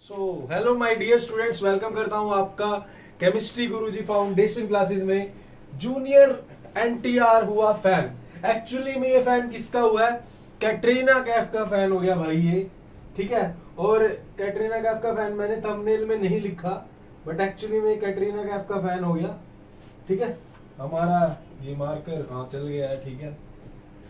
Hello my dear students, welcome करता हूं आपका केमिस्ट्री गुरुजी फाउंडेशन क्लासेस में। जूनियर एनटीआर हुआ फैन। एक्चुअली में ये फैन किसका हुआ है? कैटरीना कैफ का फैन हो गया भाई ये, ठीक है। और कैटरीना कैफ का फैन मैंने थंबनेल में नहीं लिखा, बट एक्चुअली में कैटरीना कैफ का फैन हो गया, ठीक है। हमारा ये मार्कर चल गया है, ठीक है।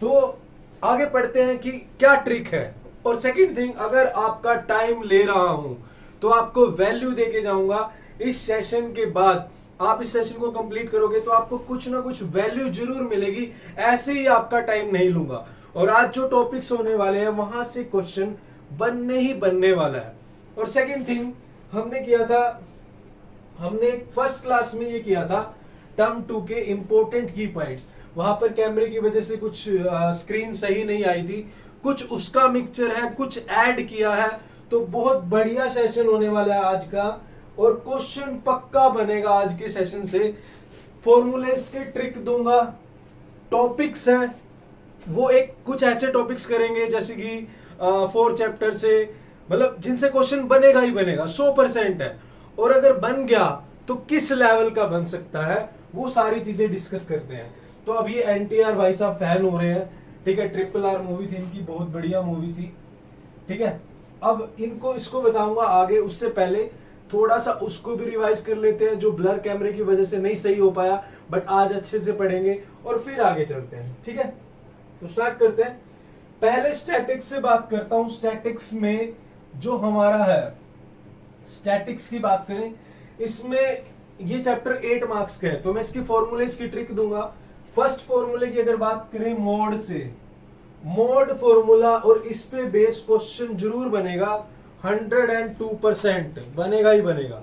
तो आगे पढ़ते हैं कि क्या ट्रिक है। और सेकंड थिंग, अगर आपका टाइम ले रहा हूं तो आपको वैल्यू देके जाऊंगा। इस सेशन के बाद आप इस सेशन को कंप्लीट करोगे तो आपको कुछ ना कुछ वैल्यू जरूर मिलेगी, ऐसे ही आपका टाइम नहीं लूंगा। और आज जो टॉपिक्स होने वाले हैं वहां से क्वेश्चन बनने ही बनने वाला है। और सेकंड थिंग हमने फर्स्ट क्लास में ये किया था टर्म 2 के इंपॉर्टेंट की पॉइंट्स। वहां पर कैमरे की वजह से कुछ स्क्रीन सही नहीं आई थी, कुछ उसका मिक्सचर है, कुछ ऐड किया है। तो बहुत बढ़िया सेशन होने वाला है आज का, और क्वेश्चन पक्का बनेगा आज के सेशन से। फॉर्मूलेस के ट्रिक दूंगा, टॉपिक्स हैं वो एक कुछ ऐसे टॉपिक्स करेंगे जैसे कि 4 चैप्टर से, मतलब जिनसे क्वेश्चन बनेगा ही बनेगा, 100% है। और अगर बन गया तो किस लेवल का बन सकता है, वो सारी चीजें डिस्कस करते हैं। तो अब ये एनटीआर भाई साहब फैन हो रहे हैं, ठीक है। RRR मूवी थी इनकी, बहुत बढ़िया मूवी थी, ठीक है। अब इनको इसको बताऊंगा आगे, उससे पहले थोड़ा सा उसको भी रिवाइज कर लेते हैं जो ब्लर कैमरे की वजह से नहीं सही हो पाया, बट आज अच्छे से पढ़ेंगे और फिर आगे चलते हैं, ठीक है। तो स्टार्ट करते हैं। पहले स्टैटिक्स से बात करता हूं। स्टैटिक्स में जो हमारा है, स्टैटिक्स की बात करें, इसमें ये चैप्टर 8 मार्क्स का है, तो मैं इसकी फॉर्मूले इसकी ट्रिक दूंगा। फर्स्ट फॉर्मूले की अगर बात करें मोड से, मोड फॉर्मूला, और इस पे बेस क्वेश्चन जरूर बनेगा, 102% बनेगा ही बनेगा।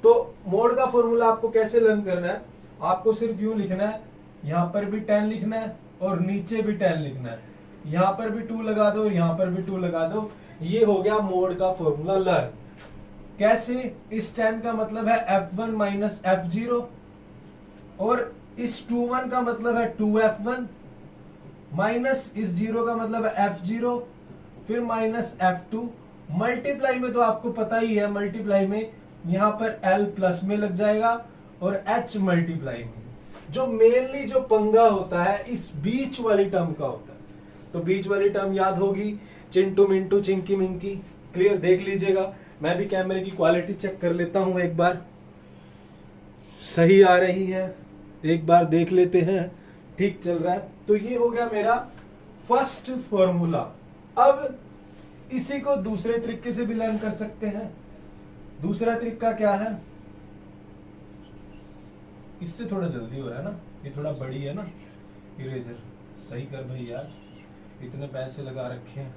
तो मोड का फॉर्मूला आपको कैसे लर्न करना है, आपको सिर्फ यूं लिखना है, यहां पर भी 10 लिखना है और नीचे भी 10 लिखना है, यहां पर भी 2 लगा दो, यहां पर भी 2 लगा दो। ये हो गया मोड का फॉर्मूला लर्न। कैसे? इस 10 का मतलब है F1 माइनस F0, और इस 21 का मतलब है 2F1 माइनस इस 0 का मतलब है F0, फिर माइनस F2। मल्टीप्लाई में तो आपको पता ही है, मल्टीप्लाई में यहां पर L प्लस में लग जाएगा और H मल्टीप्लाई में। जो मेनली जो पंगा होता है इस बीच वाली टर्म का होता है, तो बीच वाली टर्म याद होगी, चिंटू मिंटू चिंकी मिंकी। क्लियर? देख लीजिएगा, मैं भी कैमरे की क्वालिटी चेक कर लेता हूं एक बार, सही आ रही है, एक बार देख लेते हैं, ठीक चल रहा है। तो ये हो गया मेरा फर्स्ट फॉर्मूला। अब इसी को दूसरे तरीके से भी लर्न कर सकते हैं। दूसरा तरीका क्या है, इससे थोड़ा जल्दी हो रहा है ना, ये थोड़ा बड़ी है ना इरेजर, सही कर भाई यार, इतने पैसे लगा रखे हैं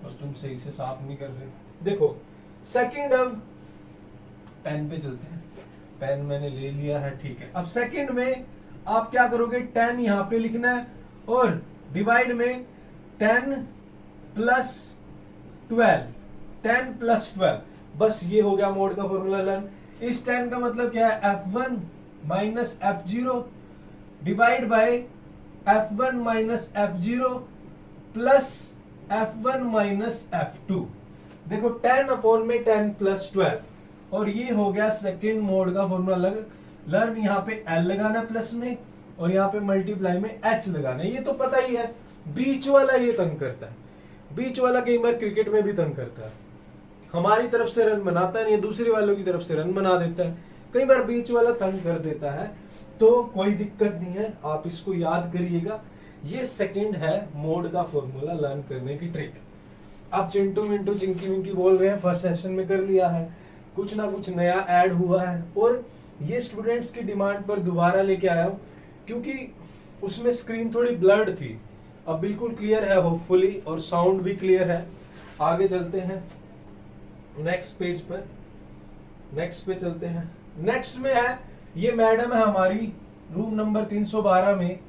और तुम सही से साफ नहीं कर रहे। देखो सेकंड, अब पेन पे चलते हैं, पेन मैंने ले लिया है, ठीक है। अब सेकंड में आप क्या करोगे, 10 यहां पे लिखना है और डिवाइड में 10 प्लस 12, 10 प्लस 12, बस ये हो गया मोड का फॉर्मूला लर्न। इस 10 का मतलब क्या है, F1 minus F0 divide by F1 minus F0 plus F1 minus F2। देखो 10 अपॉन में 10 प्लस 12, और ये हो गया सेकंड मोड का फॉर्मूला लर्न। यहाँ पे L लगाना प्लस में और यहाँ पे मल्टीप्लाई में H लगाना। ये तो पता ही है, बीच वाला ये तंग करता है, बीच वाला कई बार क्रिकेट में भी तंग करता है। हमारी तरफ से रन बनाता नहीं है, दूसरे वालों की तरफ से रन बना देता है, कई बार बीच वाला तंग कर देता है। तो कोई दिक्कत नहीं है, आप इसको याद करिएगा। ये सेकंड है मोड का फॉर्मूला लर्न करने की ट्रिक। अब चिंटू मिंटू चिंकी मिंकी बोल रहे हैं, फर्स्ट सेशन में कर लिया है, कुछ ना कुछ नया ऐड हुआ है, और ये स्टूडेंट्स की डिमांड पर दोबारा लेके आया हूं, क्योंकि उसमें स्क्रीन थोड़ी ब्लर्ड थी, अब बिल्कुल क्लियर है होपफुली, और साउंड भी क्लियर है। आगे चलते हैं नेक्स्ट पेज पर, नेक्स्ट पे चलते हैं। नेक्स्ट में है, ये मैडम है हमारी रूम नंबर 312 में,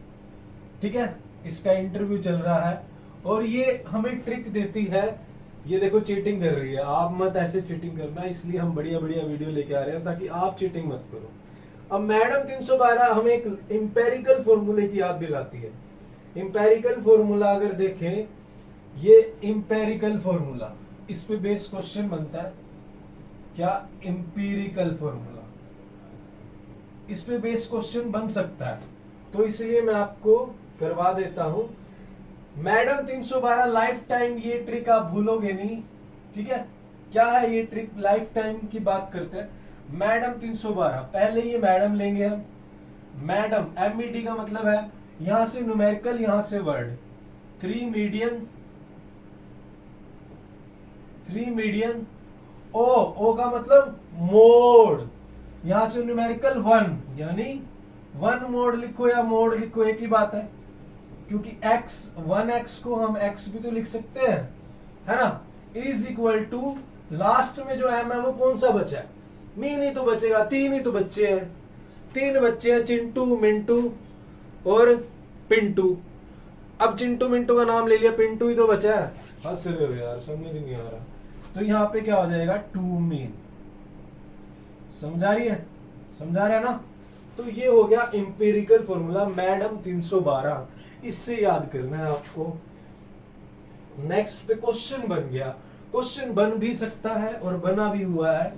ठीक है। इसका इंटरव्यू चल रहा है और ये हमें ट्रिक देती है। ये देखो चीटिंग कर रही है, आप मत ऐसे चीटिंग करना, इसलिए हम बढ़िया बढ़िया वीडियो लेके आ रहे हैं ताकि आप चीटिंग मत करो। अब मैडम 312 हमें एक इंपेरिकल फॉर्मूले की याद दिलाती है। इंपेरिकल फॉर्मूला अगर देखें, ये इंपेरिकल फॉर्मूला, इस पे बेस क्वेश्चन बनता है, क्या एम्पिरिकल फॉर्मूला, इस पे बेस क्वेश्चन बन सकता है, तो इसलिए मैं आपको करवा देता हूं। मैडम 312 लाइफ टाइम, ये ट्रिक आप भूलोगे नहीं, ठीक है। क्या है ये ट्रिक, लाइफ टाइम की बात करते हैं। मैडम 312, पहले ये मैडम लेंगे हम, मैडम MED का मतलब है यहां से न्यूमेरिकल, यहां से वर्ड, 3 मीडियन, ओ का मतलब मोड, यहां से न्यूमेरिकल 1, यानी 1 मोड लिखो या मोड लिखो एक ही बात है, क्योंकि x को हम x भी तो लिख सकते हैं, है ना, इज इक्वल टू लास्ट में जो m है वो कौन सा बचा है, मीन ही तो बचेगा, 3 ही तो बच्चे हैं, 3 बच्चे हैं, चिंटू, मिंटू और पिंटू। अब चिंटू मिंटू का नाम ले लिया, पिंटू ही तो बचा है, हंस रहे हो यार, समझ नहीं आ रहा। तो यहां पे क्या हो जाएगा, 2 मीन, समझा रहे हैं ना। तो ये हो गया इंपेरिकल फॉर्मूला मैडम 312, इससे याद करना है आपको। नेक्स्ट पे क्वेश्चन बन गया, क्वेश्चन बन भी सकता है और बना भी हुआ है।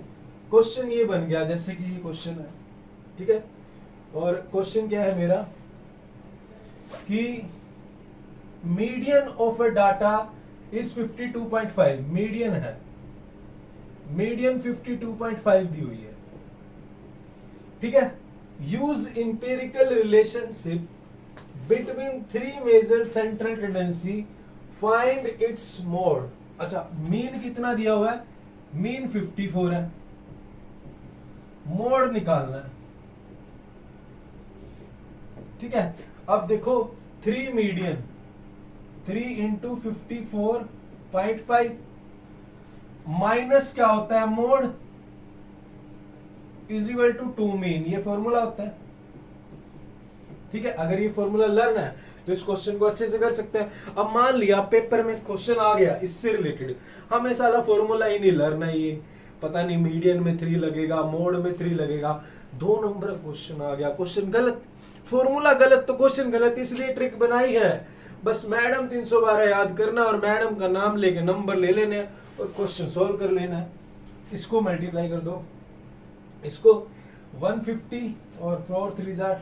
क्वेश्चन ये बन गया, जैसे कि ये क्वेश्चन है, ठीक है, और क्वेश्चन क्या है मेरा कि median of a data is 52.5, median है, मीडियन 52.5 दी हुई है, ठीक है। Use empirical relationship between 3 major central tendency, find its mode. अच्छा, मीन कितना दिया हुआ है, मीन 54 है, मोड निकालना है, ठीक है। अब देखो 3 मीडियन, 3 इंटू 54.5 माइनस क्या होता है, mode is equal to 2 mean, ये फॉर्मूला होता है, ठीक है। अगर ये फॉर्मूला लर्न है तो इस क्वेश्चन को अच्छे से कर सकते हैं। अब मान लिया पेपर में क्वेश्चन आ गया इससे रिलेटेड, हमें साला फॉर्मूला ही नहीं लर्न है, ये पता नहीं मीडियन में 3 लगेगा, मोड में 3 लगेगा, 2 नंबर क्वेश्चन आ गया, क्वेश्चन गलत, फॉर्मूला गलत तो क्वेश्चन गलत, इसलिए ट्रिक बनाई है। बस मैडम 312 याद करना और मैडम का नाम लेके नंबर ले लेने हैं और क्वेश्चन सोल्व कर लेना है। इसको मल्टीप्लाई कर दो, इसको 150 और 4 3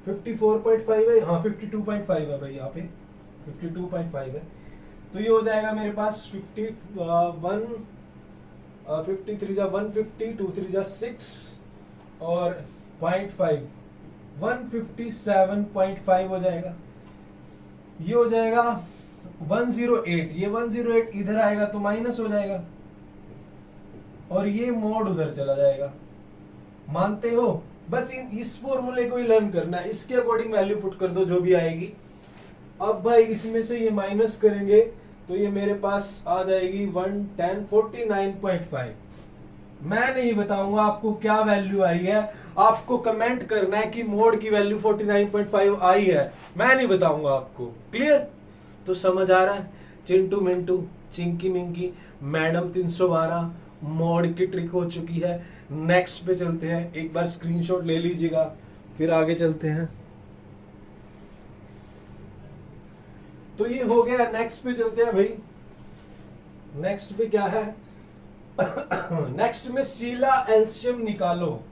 54.5 है, हाँ 52.5 है भाई, यहाँ पे 52.5 है, तो ये हो जाएगा मेरे पास 53 150, 2 3 6 और 0.5 157.5 हो जाएगा। ये हो जाएगा 108, ये 108 इधर आएगा तो माइनस हो जाएगा और ये मोड उधर चला जाएगा, मानते हो। बस इस फॉर्मूले को ही लर्न करना है, इसके अकॉर्डिंग वैल्यू पुट कर दो जो भी आएगी। अब भाई इसमें से ये माइनस करेंगे तो ये मेरे पास आ जाएगी 110 49.5। मैं नहीं बताऊंगा आपको क्या वैल्यू आई है, आपको कमेंट करना है कि मोड की वैल्यू 49.5 आई है, मैं नहीं बताऊंगा आपको। क्लियर? तो समझ आ रहा है, चिंटू मिंटू चिंकी मिंकी मैडम 312 मोड की ट्रिक हो चुकी है। नेक्स्ट पे चलते हैं, एक बार स्क्रीनशॉट ले लीजिएगा फिर आगे चलते हैं। तो ये हो गया, नेक्स्ट पे चलते हैं भाई। नेक्स्ट पे क्या है नेक्स्ट में शीला एल्शियम निकालो।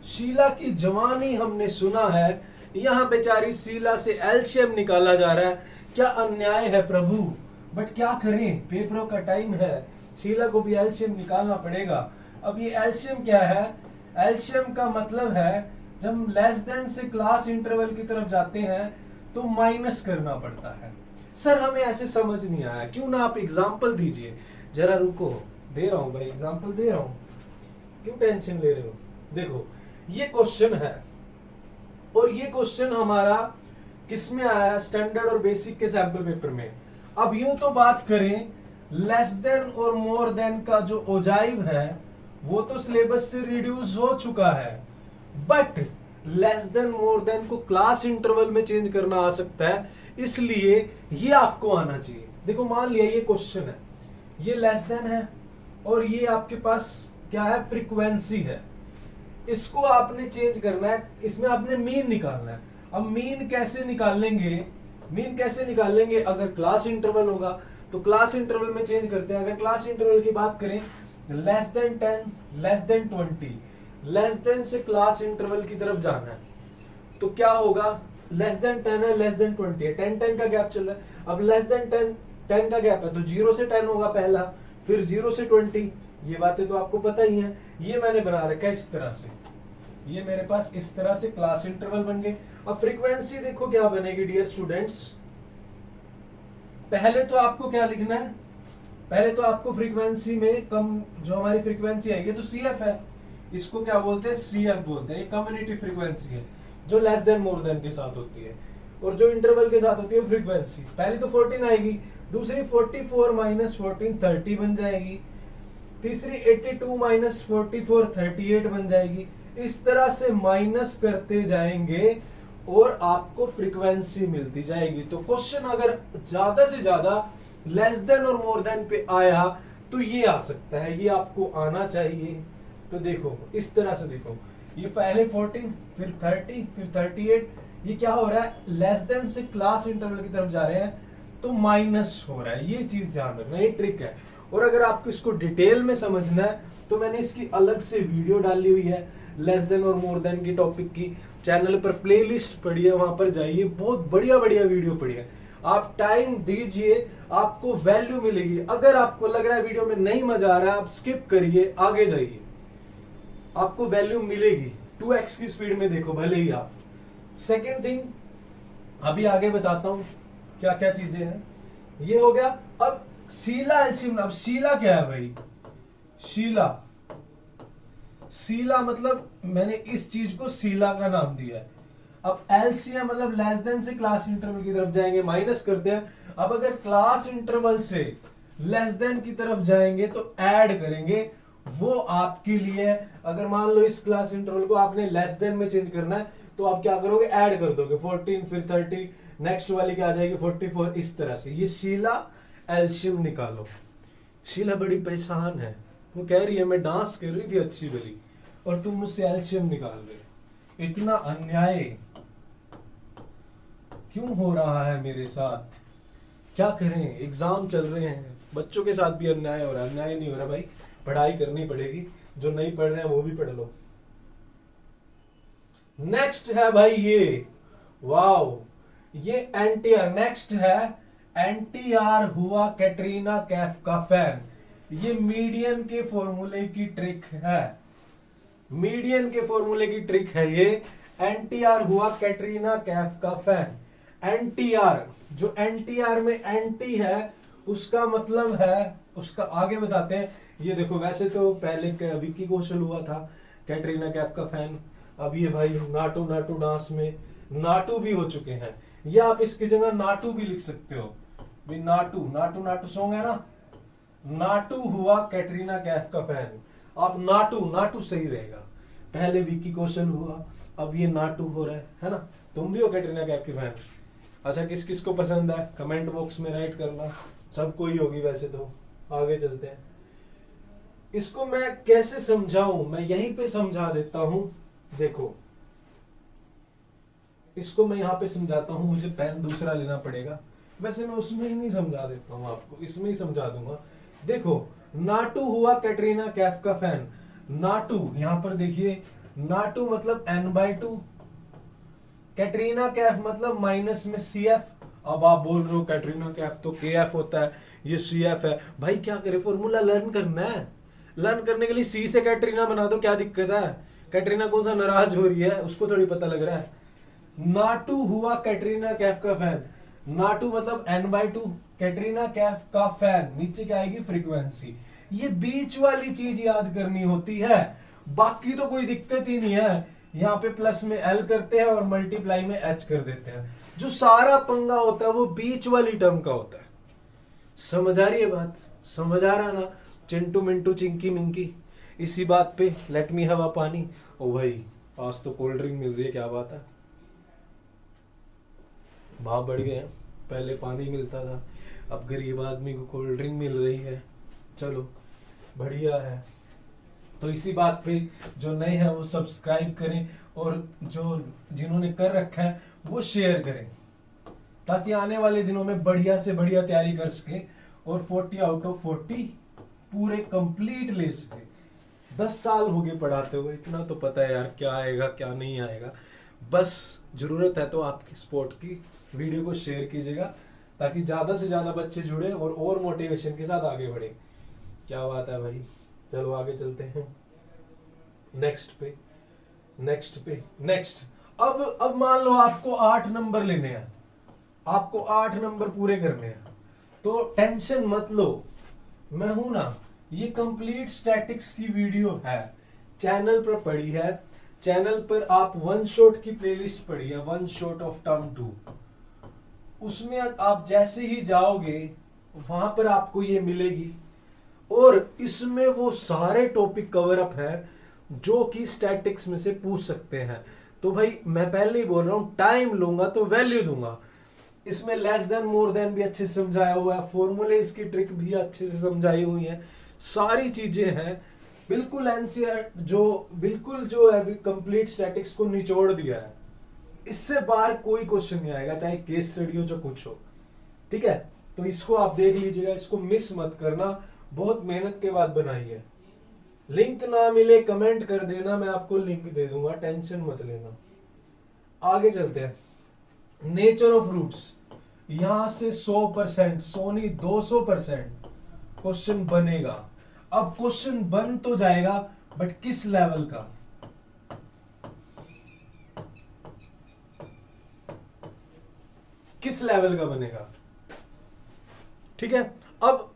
शीला की जवानी हमने सुना है, यहां बेचारी शीला से एल्शियम निकाला जा रहा है, क्या अन्याय है प्रभु। बट क्या करें, पेपरों का टाइम है, शीला को भी एल्शियम निकालना पड़ेगा। अब ये एल्शियम क्या है, एल्शियम का मतलब है जब हम लेस देन से क्लास इंटरवल की तरफ जाते हैं तो माइनस करना पड़ता है। सर हमें ऐसे समझ नहीं आया, क्यों ना आप एग्जाम्पल दीजिए। जरा रुको, दे रहा हूं भाई, एग्जाम्पल दे रहा हूं, क्यों टेंशन ले रहे हो। देखो ये क्वेश्चन है और ये क्वेश्चन हमारा किसमें आया, स्टैंडर्ड और बेसिक के सैंपल पेपर में। अब यूं तो बात करें, लेस देन और मोर देन का जो ओजाइव है वो तो सिलेबस से रिड्यूस हो चुका है, but less than more than को क्लास इंटरवल में चेंज करना आ सकता है, इसलिए ये आपको आना चाहिए। देखो मान लिया ये क्वेश्चन है, ये लेस देन है और ये आपके पास क्या है, फ्रीक्वेंसी है, इसको आपने चेंज करना है, इसमें आपने मीन निकालना है। अब मीन कैसे निकालेंगे, मीन कैसे निकालेंगे, अगर क्लास इंटरवल होगा तो क्लास इंटरवल में चेंज करते हैं। अगर क्लास इंटरवल की बात करें less than 10, less than 20, less than से क्लास इंटरवल की तरफ जाना है, तो क्या होगा? लेस देन 10 है, लेस देन 20 है, 10 का गैप चल रहा है। अब लेस देन 10 का गैप है तो 0 से 10 होगा पहला, फिर 0 से 20। ये बातें तो आपको पता ही हैं। ये मैंने बना रखा है इस तरह से, ये मेरे पास इस तरह से क्लास इंटरवल बन गए। अब फ्रीक्वेंसी देखो क्या बनेगी डियर स्टूडेंट्स। पहले तो आपको क्या लिखना है? पहले तो आपको फ्रीक्वेंसी में कम जो हमारी फ्रीक्वेंसी आएगी तो CF है, इसको क्या बोलते हैं? CF बोलते हैं। ये कम्युनिटी फ्रीक्वेंसी है जो लेस देन मोर देन के साथ होती है, और जो इंटरवल के साथ होती है फ्रीक्वेंसी। पहली तो 14 आएगी, दूसरी 44 माइनस 14 30 बन जाएगी, तीसरी 82 माइनस 44 38 बन जाएगी। इस तरह से माइनस करते जाएंगे और आपको फ्रीक्वेंसी मिलती जाएगी। तो क्वेश्चन अगर ज्यादा से ज्यादा लेस देन और मोर देन पे आया तो ये आ सकता है, ये आपको आना चाहिए। तो देखो इस तरह से देखो, ये पहले 14 फिर 30 फिर 38, ये क्या हो रहा है? लेस देन से क्लास इंटरवल की तरफ जा रहे हैं तो माइनस हो रहा है। ये चीज ध्यान रखना, ये ट्रिक है। और अगर आपको इसको डिटेल में समझना है तो मैंने इसकी अलग से वीडियो डाली हुई है लेस देन और मोर देन की टॉपिक की। चैनल पर प्लेलिस्ट पड़ी है, वहां पर जाइए, बहुत बढ़िया बढ़िया वीडियो पड़ी है। आप टाइम दीजिए, आपको वैल्यू मिलेगी। अगर आपको लग रहा है वीडियो में नहीं मजा आ रहा है, आप स्किप करिए, आगे जाइए, आपको वैल्यू मिलेगी। 2x की स्पीड में देखो भले ही आप। सेकेंड थिंग अभी आगे बताता हूं क्या क्या चीजें हैं। ये हो गया। अब शीला एल्शियम, अब शीला क्या है भाई? शीला, शीला मतलब मैंने इस चीज को शीला का नाम दिया है। अब एलसीएम मतलब लेस देन से क्लास इंटरवल की तरफ जाएंगे, माइनस करते हैं। अब अगर क्लास इंटरवल से लेस देन की तरफ जाएंगे तो ऐड करेंगे, वो आपके लिए। अगर मान लो इस क्लास इंटरवल को आपने लेस देन में चेंज करना है तो आप क्या करोगे? ऐड कर दोगे 14 फिर 30, नेक्स्ट वाली क्या आ जाएगी 44, इस तरह से। ये शीला एल्शियम निकालो। शीला बड़ी परेशान है, वो कह रही है मैं डांस कर रही थी अच्छी भली और तुम मुझसे एल्शियम निकाल रहे। इतना अन्याय क्यों हो रहा है मेरे साथ? क्या करें, एग्जाम चल रहे हैं, बच्चों के साथ भी अन्याय हो रहा है। अन्याय नहीं हो रहा भाई, पढ़ाई करनी पड़ेगी। जो नहीं पढ़ रहे हैं वो भी पढ़ लो। नेक्स्ट है भाई ये, वाओ, ये एनटीआर। नेक्स्ट है एनटीआर हुआ कैटरीना कैफ का फैन। ये मीडियन के फॉर्मूले की ट्रिक है, मीडियन के फॉर्मूले की ट्रिक है ये। एनटीआर हुआ कैटरीना कैफ का फैन। एनटीआर, जो एनटीआर में एंटी है उसका मतलब है, उसका आगे बताते हैं। ये देखो, वैसे तो पहले विक्की कौशल हुआ था कैटरीना कैफ का फैन, अब ये भाई नाटू नाटू डांस में नाटू भी हो चुके हैं। या आप इसकी जगह नाटू भी लिख सकते हो भी। नाटू नाटू नाटू सॉन्ग है ना, नाटू हुआ कैटरीना कैफ का फैन। आप नाटू नाटू सही रहेगा। पहले विक्की कौशल हुआ, अब ये नाटू हो रहा है ना। तुम भी हो कैटरीना कैफ के फैन? अच्छा, किस किस को पसंद है कमेंट बॉक्स में राइट करना। सबको ही होगी वैसे तो। आगे चलते हैं। इसको मैं कैसे समझाऊं, मैं यहीं पे समझा देता हूं। देखो, इसको मैं यहां पे समझाता हूं, मुझे पेन दूसरा लेना पड़ेगा। वैसे मैं उसमें ही नहीं समझा देता हूं आपको, इसमें ही समझा दूंगा। देखो, नाटू हुआ कैटरीना कैफ का फैन। नाटू, यहां पर देखिए, नाटू मतलब n/2, कैटरीना कैफ मतलब माइनस में CF। अब आप बोल रहे हो कैटरीना कैफ तो KF होता है, ये CF है। भाई क्या करे, फॉर्मूला लर्न करना है। लर्न करने के लिए C से कैटरीना बना दो, क्या दिक्कत है? कैटरीना कौन सा नाराज हो रही है, उसको थोड़ी पता लग रहा है। नाटू हुआ कैटरीना कैफ का फैन। नाटू मतलब n/2, कैटरीना कैफ का फैन, नीचे क्या आएगी? फ्रीक्वेंसी। ये बीच वाली चीज याद करनी होती है, बाकी तो कोई दिक्कत ही नहीं है। यहाँ पे प्लस में L करते हैं और मल्टीप्लाई में H कर देते हैं। जो सारा पंगा होता है वो बीच वाली टर्म का होता है। समझ आ रही है बात? समझ आ रहा ना? चिंटू मिंटू चिंकी मिंकी, इसी बात पे लेट मी हैव अ पानी। ओ भाई, आज तो कोल्ड ड्रिंक मिल रही है, क्या बात है। भाव बढ़ गए हैं, पहले पानी मिलता था, अब गरीब आदमी को कोल्ड ड्रिंक मिल रही है। चलो बढ़िया है। तो इसी बात पे जो नए हैं वो सब्सक्राइब करें, और जो जिन्होंने कर रखा है वो शेयर करें, ताकि आने वाले दिनों में बढ़िया से बढ़िया तैयारी कर सके और 40 आउट ऑफ 40 पूरे कंप्लीट ले सके। 10 साल हो गए पढ़ाते हुए, इतना तो पता है यार क्या आएगा क्या नहीं आएगा। बस जरूरत है तो आपकी सपोर्ट की, वीडियो को शेयर कीजिएगा ताकि ज्यादा से ज्यादा बच्चे जुड़े और मोटिवेशन के साथ आगे बढ़े। क्या बात है भाई, चलो आगे चलते हैं नेक्स्ट। अब मान लो आपको 8 नंबर लेने हैं, आपको 8 नंबर पूरे करने हैं, तो टेंशन मत लो, मैं हूं ना। ये कंप्लीट स्टैटिक्स की वीडियो है, चैनल पर पड़ी है, चैनल पर आप वन शॉट की प्लेलिस्ट पड़ी है, वन शॉट ऑफ टर्म 2। उसमें आप जैसे ही जाओगे वहां पर आपको ये मिलेगी, और इसमें वो सारे टॉपिक कवर अप है जो कि स्टैटिक्स में से पूछ सकते हैं। तो भाई मैं पहले ही बोल रहा हूं, टाइम लूंगा तो वैल्यू दूंगा। इसमें लेस देन मोर देन भी अच्छे से समझाया हुआ है, फॉर्मूले इसकी ट्रिक भी अच्छे से समझाई हुई है, सारी चीजें हैं बिल्कुल। एनसीईआर बिल्कुल जो है कंप्लीट स्टैटिक्स को निचोड़ दिया है, इससे बाहर कोई क्वेश्चन नहीं आएगा, चाहे केस स्टडी हो चाहे कुछ हो। ठीक है, तो इसको आप देख लीजिएगा, इसको मिस मत करना, बहुत मेहनत के बाद बनाई है। लिंक ना मिले कमेंट कर देना, मैं आपको लिंक दे दूंगा, टेंशन मत लेना। आगे चलते हैं, नेचर ऑफ रूट्स। यहां से 100%, 100 नहीं 200% क्वेश्चन बनेगा। अब क्वेश्चन बन तो जाएगा, बट किस लेवल का? किस लेवल का बनेगा? ठीक है, अब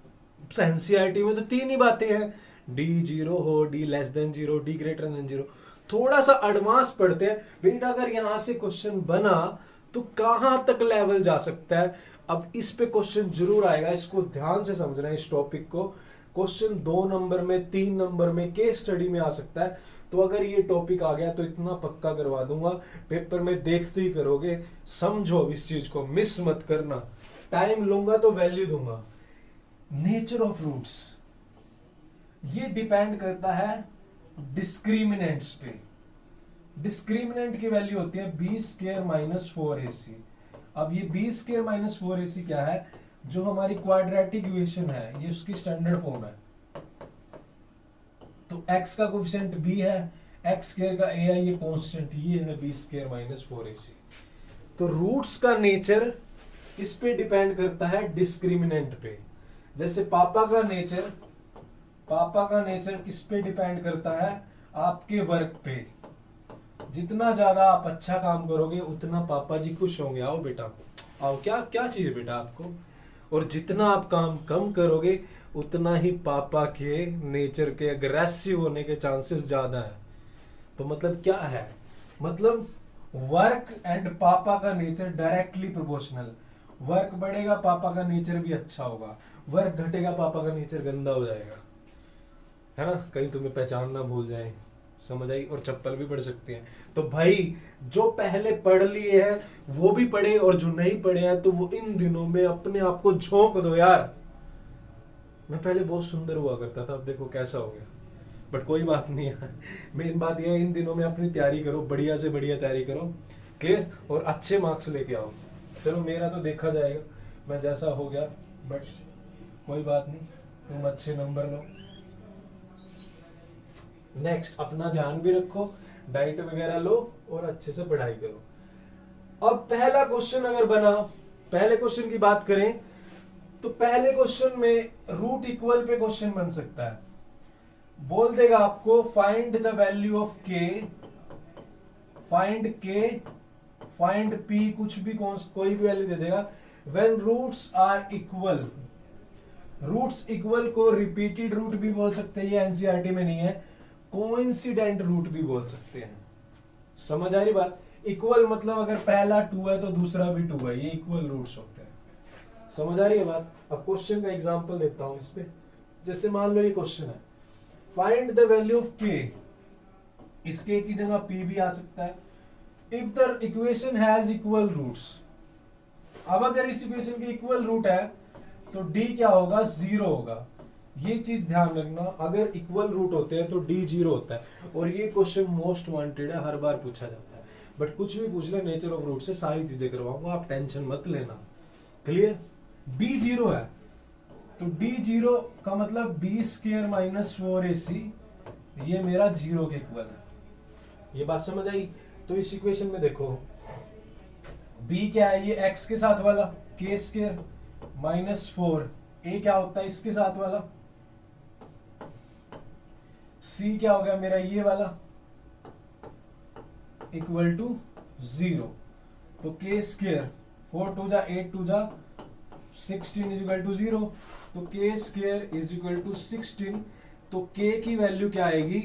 एनसीईआरटी में तो 3 ही बातें हैं, डी 0 हो, D less than 0, D greater then 0। थोड़ा सा एडवांस पढ़ते हैं बेटा, अगर यहां से क्वेश्चन बना तो कहां तक लेवल जा सकता है। अब इस पे क्वेश्चन जरूर आएगा, इसको ध्यान से समझना है इस टॉपिक को। क्वेश्चन 2 नंबर में, 3 नंबर में, केस स्टडी में आ सकता है। तो अगर ये टॉपिक आ गया तो इतना पक्का करवा दूंगा, पेपर में देखते ही करोगे। समझो इस चीज को, मिस मत करना, टाइम लूंगा तो वैल्यू दूंगा। नेचर ऑफ रूट्स, ये डिपेंड करता है डिस्क्रिमिनेंट्स पे। डिस्क्रिमिनेंट की वैल्यू होती है बी स्क्वायर माइनस 4ac। अब ये बी स्क्वायर माइनस 4ac क्या है? जो हमारी क्वाड्रेटिक इक्वेशन है, ये उसकी स्टैंडर्ड फॉर्म है। तो x का कोफिशिएंट b है, x स्क्वायर का a है, ये कांस्टेंट, ये है बी स्क्वायर माइनस 4ac। तो रूट्स का नेचर इस पे डिपेंड करता है डिस्क्रिमिनेंट पे। जैसे पापा का नेचर किस पे डिपेंड करता है? आपके वर्क पे। जितना ज्यादा आप अच्छा काम करोगे उतना पापा जी खुश होंगे। आओ बेटा आओ, क्या क्या चाहिए बेटा आपको? और जितना आप काम कम करोगे उतना ही पापा के नेचर के अग्रेसिव होने के चांसेस ज्यादा है। तो मतलब क्या है? मतलब वर्क एंड पापा का नेचर डायरेक्टली प्रोपोर्शनल। वर्क बढ़ेगा पापा का नेचर भी अच्छा होगा, वर्क घटेगा पापा का नेचर गंदा हो जाएगा, है ना? कहीं तुम्हें पहचान ना भूल जाए, समझ आई? और चप्पल भी पढ़ सकते हैं। तो भाई जो पहले पढ़ लिए हैं वो भी पढ़े, और जो नहीं पढ़े हैं तो वो इन दिनों में अपने आप को झोंक दो यार। मैं पहले बहुत सुंदर हुआ करता था, अब देखो कैसा हो गया। बट कोई बात नहीं है, मेन बात यह है इन दिनों में अपनी तैयारी करो, बढ़िया से बढ़िया तैयारी करो, क्लियर, और अच्छे मार्क्स लेके आओ। चलो मेरा तो देखा जाएगा, मैं जैसा हो गया, बट कोई बात नहीं, तुम अच्छे नंबर लो। नेक्स्ट, अपना ध्यान भी रखो, डाइट वगैरह लो और अच्छे से पढ़ाई करो। अब पहला क्वेश्चन अगर बना, पहले क्वेश्चन की बात करें तो पहले क्वेश्चन में रूट इक्वल पे क्वेश्चन बन सकता है। बोल देगा आपको find the value of K, find K, find P, कुछ भी कोई भी वैल्यू दे देगा। When roots are equal, roots equal को रिपीटेड रूट भी बोल सकते हैं, ये एनसीईआरटी में नहीं है, कोइंसिडेंट रूट भी बोल सकते हैं। समझ आ रही बात? इक्वल मतलब अगर पहला 2 है तो दूसरा भी 2 है, ये इक्वल रूट्स होते हैं। समझ आ रही है बात? अब क्वेश्चन का एग्जांपल देता हूं इस पे। जैसे मान लो ये क्वेश्चन है, फाइंड द वैल्यू ऑफ के, इस के की जगह पी भी आ सकता है। If the equation has equal roots, अब अगर इस इक्वेशन के इक्वल रूट है तो डी क्या होगा? 0 होगा। ये चीज ध्यान रखना, अगर इक्वल रूट होते हैं तो डी 0 होता है। और ये क्वेश्चन मोस्ट वांटेड है, हर बार पूछा जाता है। बट कुछ भी पूछ ले, नेचर ऑफ रूट से सारी चीजें करवाऊंगा, आप टेंशन मत लेना, क्लियर? डी 0 है, तो डी जीरो का मतलब बी स्क्वायर माइनस 4ac, ये मेरा जीरो के इक्वल है। ये बात समझ आई? तो इस इक्वेशन में देखो b क्या है, ये x के साथ वाला k स्क्वायर माइनस 4, a क्या होता है इसके साथ वाला, c क्या हो गया मेरा ये वाला इक्वल टू 0। तो k स्क्वायर 4 2 जा 8 2 जा 16 इज इक्वल टू 0। तो k square is equal to 16। तो k की वैल्यू क्या आएगी,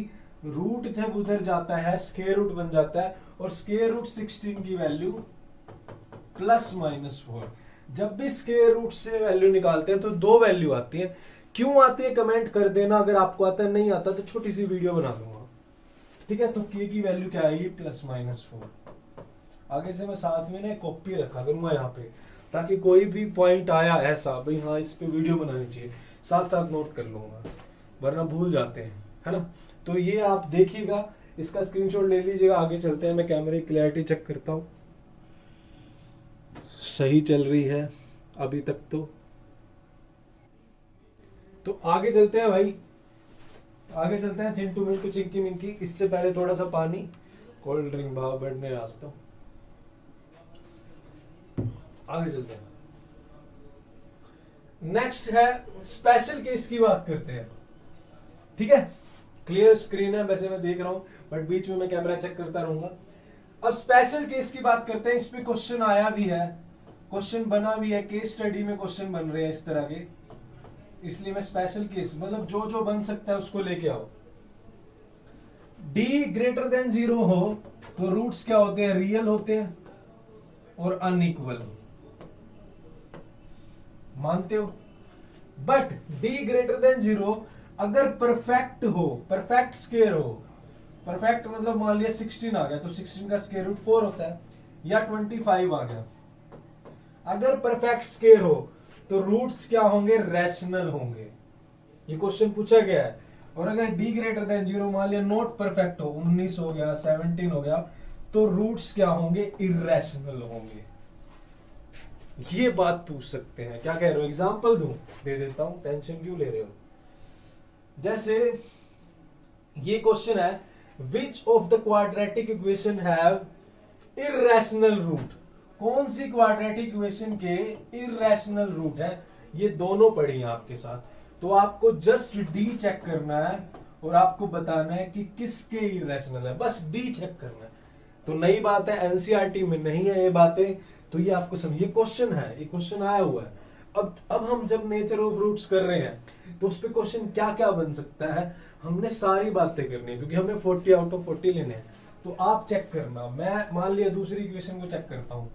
रूट जब उधर जाता है स्क्वायर रूट बन जाता है, और स्क्वायर रूट 16 की वैल्यू प्लस माइनस 4। जब भी स्क्वायर रूट से वैल्यू निकालते हैं तो दो वैल्यू आती है। क्यों आती है कमेंट कर देना, अगर आपको आता नहीं आता तो छोटी सी वीडियो बना दूंगा, ठीक है। तो k की वैल्यू क्या आएगी, प्लस माइनस 4। आगे से मैं साथ में ना कॉपी रखा करूंगा यहाँ पे, ताकि कोई भी पॉइंट आया ऐसा भाई हाँ इस पे वीडियो बनानी चाहिए, साथ साथ नोट कर लूंगा, वरना भूल जाते हैं, है ना। तो ये आप देखिएगा, इसका स्क्रीनशॉट ले लीजिएगा। आगे चलते हैं, मैं कैमरे की क्लैरिटी चेक करता हूँ, सही चल रही है अभी तक तो आगे चलते हैं भाई, आगे चलते हैं। चिंटू मिंटू चिंकी मिंकी, इससे पहले थोड़ा सा पानी, कोल्ड ड्रिंक भाव बढ़ने आस्ता हूं। आगे चलते हैं, नेक्स्ट है स्पेशल केस की बात करते हैं, ठीक है। क्लियर स्क्रीन है वैसे मैं देख रहा हूं, बट बीच में मैं कैमरा चेक करता रहूंगा। अब स्पेशल केस की बात करते हैं। इस पे क्वेश्चन आया भी है, क्वेश्चन बना भी है, केस स्टडी में क्वेश्चन बन रहे हैं इस तरह के, इसलिए मैं स्पेशल केस मतलब जो जो बन सकता है उसको लेके आओ। d ग्रेटर देन 0 हो तो रूट्स क्या होते हैं, रियल होते हैं और अनइक्वल, मानते हो। बट d ग्रेटर देन 0 अगर परफेक्ट हो, परफेक्ट स्क्वायर हो, परफेक्ट मतलब मान लिया 16 आ गया तो 16 का स्क्वायर रूट 4 होता है, या 25 आ गया, अगर परफेक्ट स्क्वायर हो तो रूट्स क्या होंगे, रैशनल होंगे। ये क्वेश्चन पूछा गया है। और अगर d ग्रेटर देन 0 मान लिया नॉट परफेक्ट हो, 19 हो गया 17 हो गया, तो रूट्स क्या होंगे, इरेशनल होंगे। ये बात पूछ सकते हैं, क्या कह रहे हो, एग्जांपल दूं, दे देता हूं, टेंशन क्यों ले रहे हो। जैसे ये क्वेश्चन है, which of the quadratic equation have irrational root, कौन सी क्वाड्रेटिक इक्वेशन के इरेशनल रूट है। ये दोनों पढ़ी हैं आपके साथ, तो आपको जस्ट डी चेक करना है और आपको बताना है कि किसके इरेशनल है, बस डी चेक करना है। तो नई बात है, एनसीईआरटी में नहीं है ये बातें, तो ये आपको समझ, ये क्वेश्चन है, ये क्वेश्चन आया हुआ है। अब हम जब नेचर ऑफ रूट्स कर रहे हैं तो उस पे क्वेश्चन क्या क्या बन सकता है, हमने सारी बातें करनी है, क्योंकि हमें 40 आउट ऑफ 40 लेने हैं। तो आप चेक करना, मैं मान लिया दूसरी इक्वेशन को चेक करता हूं।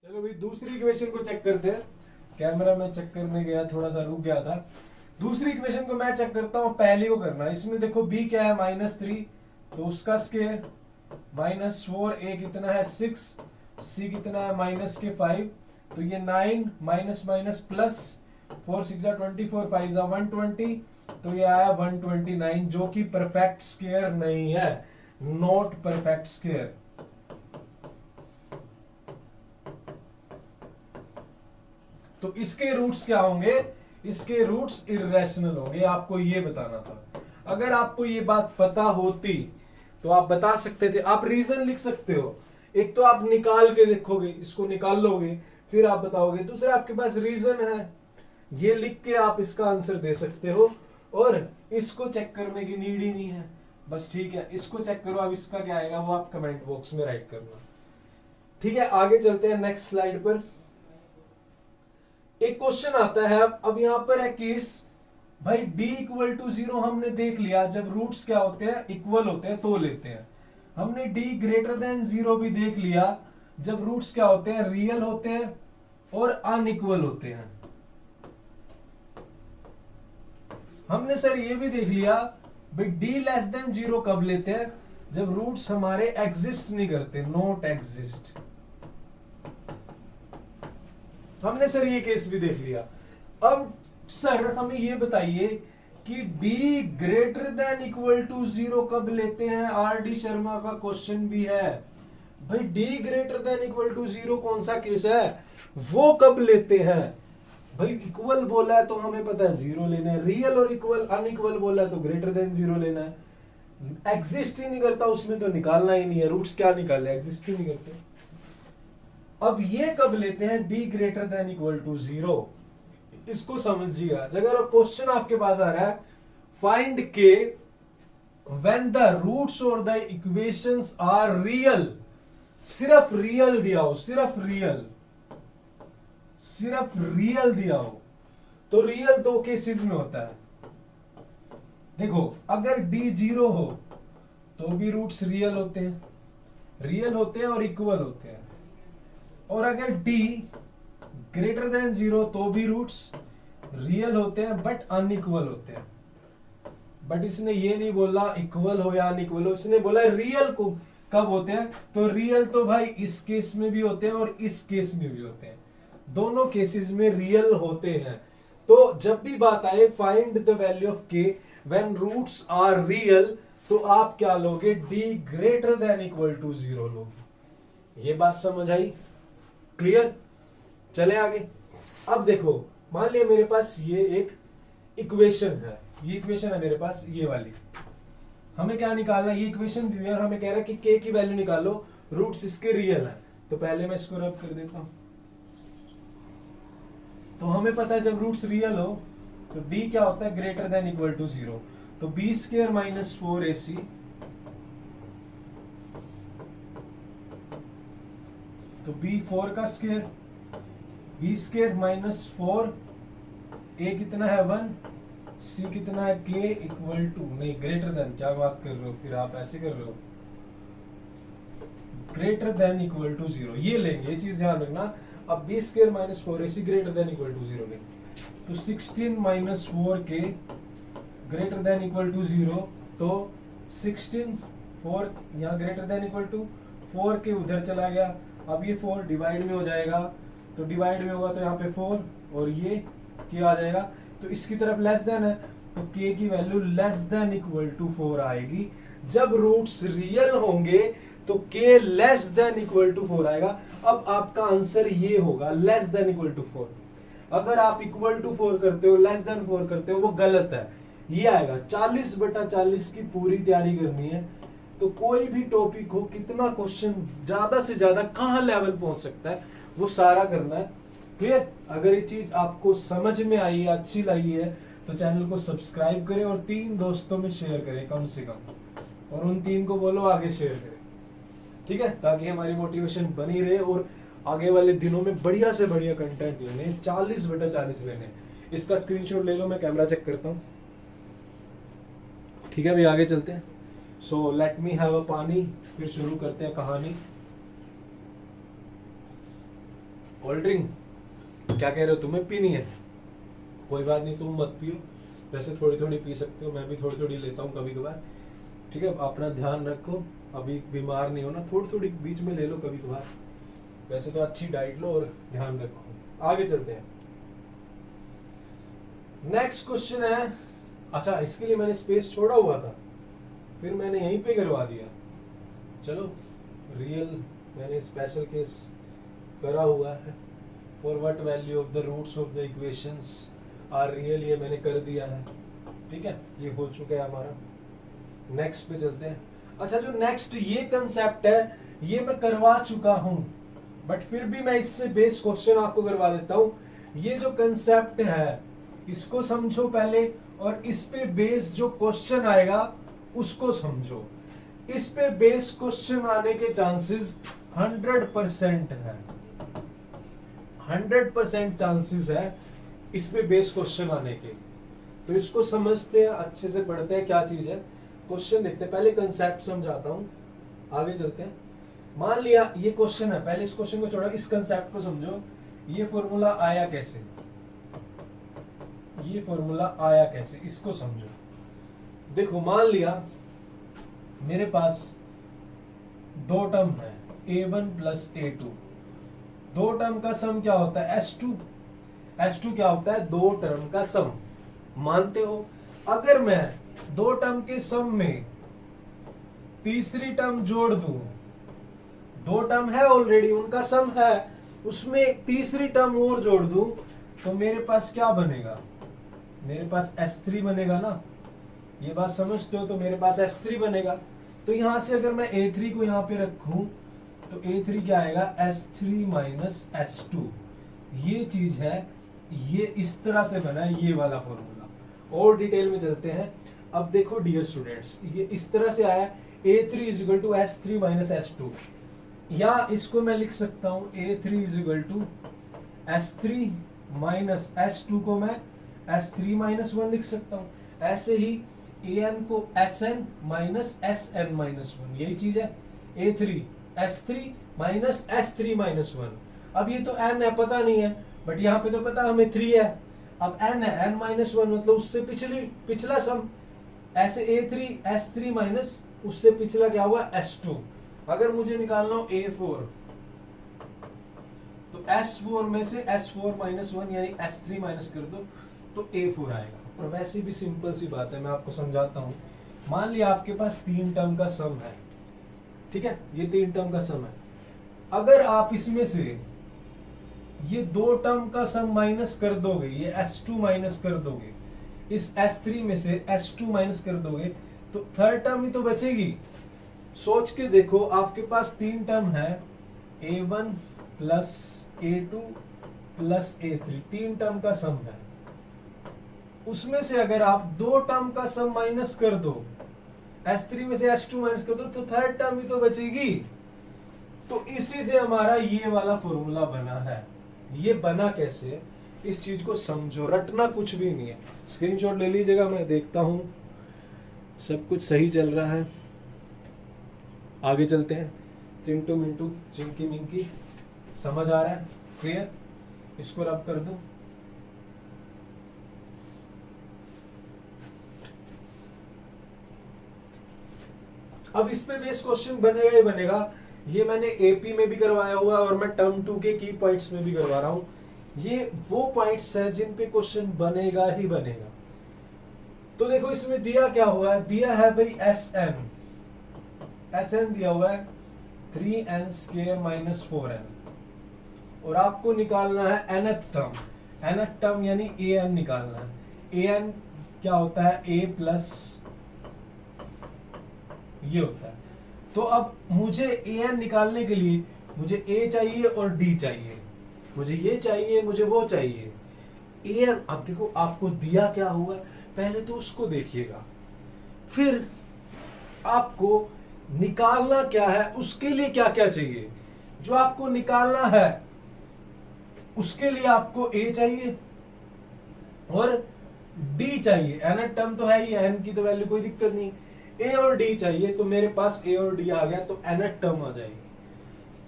चलो भाई दूसरी इक्वेशन को चेक करते हैं। कैमरा में चेक करने गया, थोड़ा सा रुक गया था। दूसरी इक्वेशन को मैं चेक करता हूं, पहली को करना। इसमें देखो b क्या है, -3, तो उसका स्क्वायर -4, a कितना है 6, c कितना है -5, तो ये 9 माइनस माइनस प्लस 4 6 24 5 120, तो ये आया 129, जो कि परफेक्ट स्क्वायर नहीं है, नॉट परफेक्ट स्क्वायर। तो इसके रूट्स क्या होंगे, इसके रूट्स इरेशनल होंगे, आपको ये बताना था। अगर आपको ये बात पता होती तो आप बता सकते थे, आप रीजन लिख सकते हो। एक तो आप निकाल के देखोगे, इसको निकाल लोगे, फिर आप बताओगे। दूसरा आपके पास रीजन है, ये लिख के आप इसका आंसर दे सकते हो, और इसको चेक करने की नीड ही नहीं है। बस ठीक है, इसको चेक करो। अब इसका क्या आएगा वो आप कमेंट बॉक्स में राइट करना, ठीक है। आगे चलते हैं नेक्स्ट स्लाइड पर। एक क्वेश्चन आता है, अब यहां पर है केस, भाई d इक्वल टू 0 हमने देख लिया, जब रूट्स क्या होते हैं, इक्वल होते हैं तो लेते हैं। हमने d ग्रेटर देन 0 भी देख लिया, जब रूट्स क्या होते हैं, रियल होते हैं और अनइक्वल होते हैं। हमने सर ये भी देख लिया भाई d लेस देन 0 कब लेते हैं, जब रूट्स हमारे एग्जिस्ट नहीं करते, नॉट एग्जिस्ट। हमने सर ये केस भी देख लिया। अब सर हमें ये बताइए कि d greater than equal to 0 कब लेते हैं, आर डी शर्मा का क्वेश्चन भी है। भाई d greater than equal to 0 कौन सा केस है, वो कब लेते हैं, भाई इक्वल बोला है तो हमें पता है जीरो लेना है, रियल और इक्वल अनइक्वल बोला है तो ग्रेटर देन जीरो लेना है, एग्जिस्ट ही नहीं करता उसमें तो निकालना ही नहीं है, रूट्स क्या निकाले, एग्जिस्ट ही नहीं करते। अब ये कब लेते हैं, D greater than equal to zero, इसको समझिएगा। अगर क्वेश्चन आपके पास आ रहा है फाइंड के व्हेन द रूट्स और द इक्वेशंस आर रियल, सिर्फ रियल दिया हो, सिर्फ रियल दिया हो, तो रियल दो केसेस में होता है। देखो अगर डी जीरो हो तो भी रूट्स रियल होते हैं और इक्वल होते हैं, और अगर डी ग्रेटर देन जीरो तो भी रूट्स रियल होते हैं बट अनइक्वल होते हैं। बट इसने ये नहीं बोला इक्वल हो या अनइक्वल हो, इसने बोला रियल को कब होते हैं, तो रियल तो भाई इस केस में भी होते हैं और इस केस में भी होते हैं, दोनों केसेस में रियल होते हैं। तो जब भी बात आए find the value of K when roots are real, तो आप क्या लोगे, D greater than equal to zero लोगे। ये बात समझ आई, क्लियर? चले आगे। अब देखो मान लिया मेरे पास ये एक इक्वेशन है, ये इक्वेशन है मेरे पास ये वाली, हमें क्या निकालना है, ये इक्वेशन दी है और हमें कह रहा है कि के की वैल्यू निकालो, रूट्स इसके रियल है। तो पहले मैं इसको रब कर देता हूं। तो हमें पता है जब रूट्स रियल हो तो डी क्या होता है, greater than equal to zero. तो बी स्क्वायर माइनस 4ac, तो बी 4 का square, B square minus 4, A कितना है 1, सी कितना है के इक्वल टू, नहीं ग्रेटर देन, क्या बात कर रहे हो फिर आप ऐसे कर रहे हो, greater than equal to zero, ये लेंगे, ये चीज ध्यान रखना। अब B square minus 4ac greater than equal to zero लेंगे, तो 16 minus 4k greater than equal to zero, तो 16 4 यहाँ greater than equal to 4k उधर चला गया, अब ये 4 डिवाइड में हो जाएगा, तो डिवाइड में होगा तो यहाँ पे 4 और ये k आ जाएगा, तो इसकी तरफ लेस देन है तो k की value less than equal to 4 आएगी। जब रूट्स रियल होंगे तो k less than equal to 4 आएगा। अब आपका आंसर ये होगा लेस देन इक्वल टू 4। अगर आप इक्वल टू 4 करते हो, लेस देन 4 करते हो, वो गलत है, ये आएगा। 40/40 की पूरी तैयारी करनी है, तो कोई भी टॉपिक हो, कितना क्वेश्चन ज्यादा से ज्यादा कहां लेवल पहुंच सकता है, वो सारा करना है। क्लियर? अगर ये चीज आपको समझ में आई है, अच्छी लगी है, तो चैनल को सब्सक्राइब करें और 3 दोस्तों में शेयर करें कम से कम, और उन 3 को बोलो आगे शेयर करें, ठीक है, ताकि हमारी मोटिवेशन बनी रहे और आगे वाले दिनों में बढ़िया से बढ़िया कंटेंट लेने, 40/40 लेने। इसका स्क्रीनशॉट ले लो, मैं कैमरा चेक करता हूँ, ठीक है भाई, आगे चलते हैं। So let me have a पानी, फिर शुरू करते हैं कहानी। कोल्ड ड्रिंक क्या कह रहे हो, तुम्हें पीनी है? कोई बात नहीं, तुम मत पियो, वैसे थोड़ी थोड़ी पी सकते हो, मैं भी थोड़ी थोड़ी लेता हूँ कभी कभार, ठीक है। अपना ध्यान रखो, अभी बीमार नहीं होना, थोड़ी थोड़ी बीच में ले लो कभी कभार, वैसे तो अच्छी डाइट लो और ध्यान रखो। आगे चलते हैं। नेक्स्ट क्वेश्चन है, अच्छा इसके लिए मैंने स्पेस छोड़ा हुआ था, फिर मैंने यहीं पे करवा दिया। चलो रियल मैंने स्पेशल केस करा हुआ है, for what value of the roots of the equations are real, ये मैंने कर दिया है, ठीक है, ये हो चुका है हमारा। नेक्स्ट पे चलते हैं। अच्छा जो नेक्स्ट ये कंसेप्ट है, ये मैं करवा चुका हूं, बट फिर भी मैं इससे बेस क्वेश्चन आपको करवा देता हूं। ये जो कंसेप्ट है इसको समझो पहले, और इस पे बेस जो क्वेश्चन आएगा उसको समझो। इस पे बेस क्वेश्चन आने के चांसेस 100% है, 100% चांसेस है इस पे बेस क्वेश्चन आने के। तो इसको समझते हैं, अच्छे से पढ़ते हैं क्या चीज है, क्वेश्चन देखते हैं। पहले कंसेप्ट समझाता हूं, आगे चलते हैं। मान लिया ये क्वेश्चन है, पहले इस क्वेश्चन को छोड़ो, इस कंसेप्ट को समझो। ये फॉर्मूला आया कैसे, ये फॉर्मूला आया कैसे, इसको समझो। देखो मान लिया मेरे पास 2 टर्म है, a1 प्लस a2, 2 टर्म का सम क्या होता है, s2। s2 क्या होता है, 2 टर्म का सम, मानते हो? अगर मैं 2 टर्म के सम में तीसरी टर्म जोड़ दूं, 2 टर्म है ऑलरेडी, उनका सम है, उसमें तीसरी टर्म और जोड़ दूं, तो मेरे पास क्या बनेगा, मेरे पास S3 बनेगा ना, ये बात समझते हो, तो मेरे पास S3 बनेगा। तो यहां से अगर मैं A3 को यहां पे रखूं तो A3 क्या आएगा, S3 माइनस S2, ये चीज है, ये इस तरह से बना है ये वाला फॉर्मूला। और डिटेल में चलते हैं। अब देखो डियर स्टूडेंट्स, ये इस तरह से आया A3 is equal to S3 minus S2, या इसको मैं लिख सकता हूं A3 is equal to S3 minus S2 को मैं S3 माइनस 1 लिख सकता हूं। ऐसे ही AN को SN माइनस SN माइनस 1, यही चीज है A3 S3 minus S3 minus 1। अब ये तो N है, पता नहीं है, बट यहाँ पे तो पता हमें 3 है। अब N है, N माइनस 1 मतलब उससे पिछला सम, ऐसे A3 S3 माइनस उससे पिछला क्या हुआ S2। अगर मुझे निकालना हो A4, तो S4 में से S4 माइनस 1 यानी S3 माइनस कर दो तो A4 आएगा। और वैसे भी सिंपल सी बात है, मैं आपको समझाता हूं। मान लिया आपके पास 3 टर्म का सम है, ठीक है, ये 3 टर्म का सम है। अगर आप इसमें से ये 2 टर्म का सम माइनस कर दोगे, ये S2 माइनस कर दोगे, इस S3 में से S2 माइनस कर दोगे, तो थर्ड टर्म ही तो बचेगी। सोच के देखो, आपके पास 3 टर्म है, A1 plus A2 plus A3, 3 term का सम है। उसमें से अगर आप 2 टर्म का सम माइनस कर दो, S3 में से S2 माइनस कर दो, तो थर्ड टर्म ही तो बचेगी। तो इसी से हमारा ये वाला फॉर्मूला बना है। ये बना कैसे, इस चीज को समझो, रटना कुछ भी नहीं है। स्क्रीनशॉट ले लीजिएगा, मैं देखता हूं सब कुछ सही चल रहा है। आगे चलते हैं। चिंटू मिंटू चिंकी मिंकी, समझ आ रहा है, क्लियर? इसको रब कर दो। अब इस पे बेस क्वेश्चन बनेगा ही बनेगा। ये मैंने एपी में भी करवाया हुआ है और मैं टर्म 2 के की पॉइंट्स में भी करवा रहा हूं। ये वो पॉइंट्स हैं जिन पे क्वेश्चन बनेगा ही बनेगा। तो देखो इसमें दिया क्या हुआ है, दिया है भाई SN दिया हुआ है 3n स्क्वायर माइनस 4n, और आपको निकालना है nth टर्म यानी an निकालना है। an क्या होता है, a प्लस ये होता है। तो अब मुझे an निकालने के लिए मुझे a चाहिए और d चाहिए, मुझे ये चाहिए, मुझे वो चाहिए। an, अब देखो आपको दिया क्या हुआ है, पहले तो उसको देखिएगा, फिर आपको निकालना क्या है, उसके लिए क्या क्या चाहिए। जो आपको निकालना है उसके लिए आपको a चाहिए और d चाहिए। nth टर्म तो है ही, n की तो वैल्यू कोई दिक्कत नहीं, a और d चाहिए। तो मेरे पास a और d आ गया, तो nth टर्म आ जाएगी।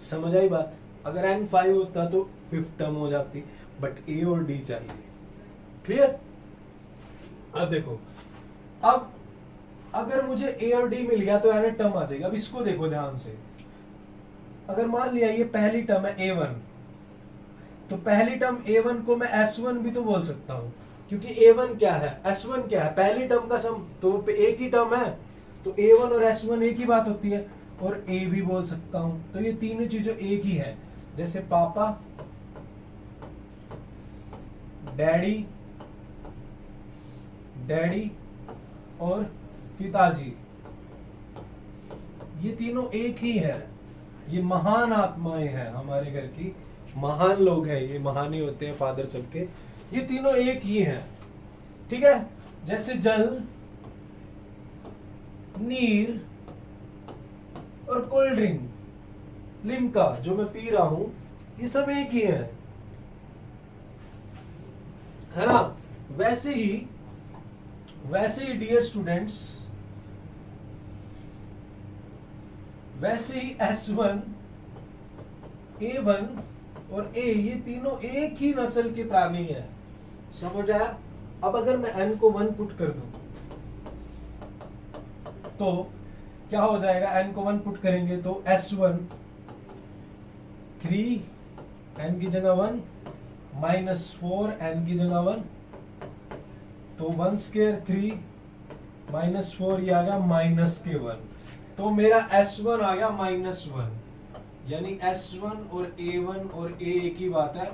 समझ आई बात? अगर n 5 होता तो 5th टर्म हो जाती, बट a और d चाहिए। क्लियर? अब देखो, अब अगर मुझे a और d मिल गया तो nth टर्म आ जाएगी। अब इसको देखो ध्यान से, अगर मान लिया ये पहली टर्म है a1, तो पहली टर्म a1 को मैं s1 भी तो बोल सकता हूं, क्योंकि a1 क्या है, s1 क्या है, पहली टर्म का सम, तो वो एक ही टर्म है, तो a1 और s1 एक ही बात होती है। और a भी बोल सकता हूं, तो ये तीनों चीजें एक ही है। जैसे पापा, डैडी और पिताजी, ये तीनों एक ही है। ये महान आत्माएं हैं, हमारे घर की महान लोग हैं, ये महान ही होते हैं फादर सबके। ये तीनों एक ही हैं, ठीक है। जैसे जल, नीर और कोल्ड ड्रिंक, लिम्का जो मैं पी रहा हूं, ये सब एक ही है ना। वैसे ही डियर स्टूडेंट्स, वैसे ही S1, A1 और A, ये तीनों एक ही नस्ल के प्राणी हैं। समझ आया? अब अगर मैं n को 1 पुट कर दूं तो क्या हो जाएगा, n को 1 पुट करेंगे तो S1 3 n की जगह 1 माइनस 4 n की जगह 1, तो 1 स्क्वायर 3 माइनस 4, ये आ गया माइनस के 1, तो मेरा S1 आ गया माइनस 1। यानी S1 और A1 और A एक ही बात है,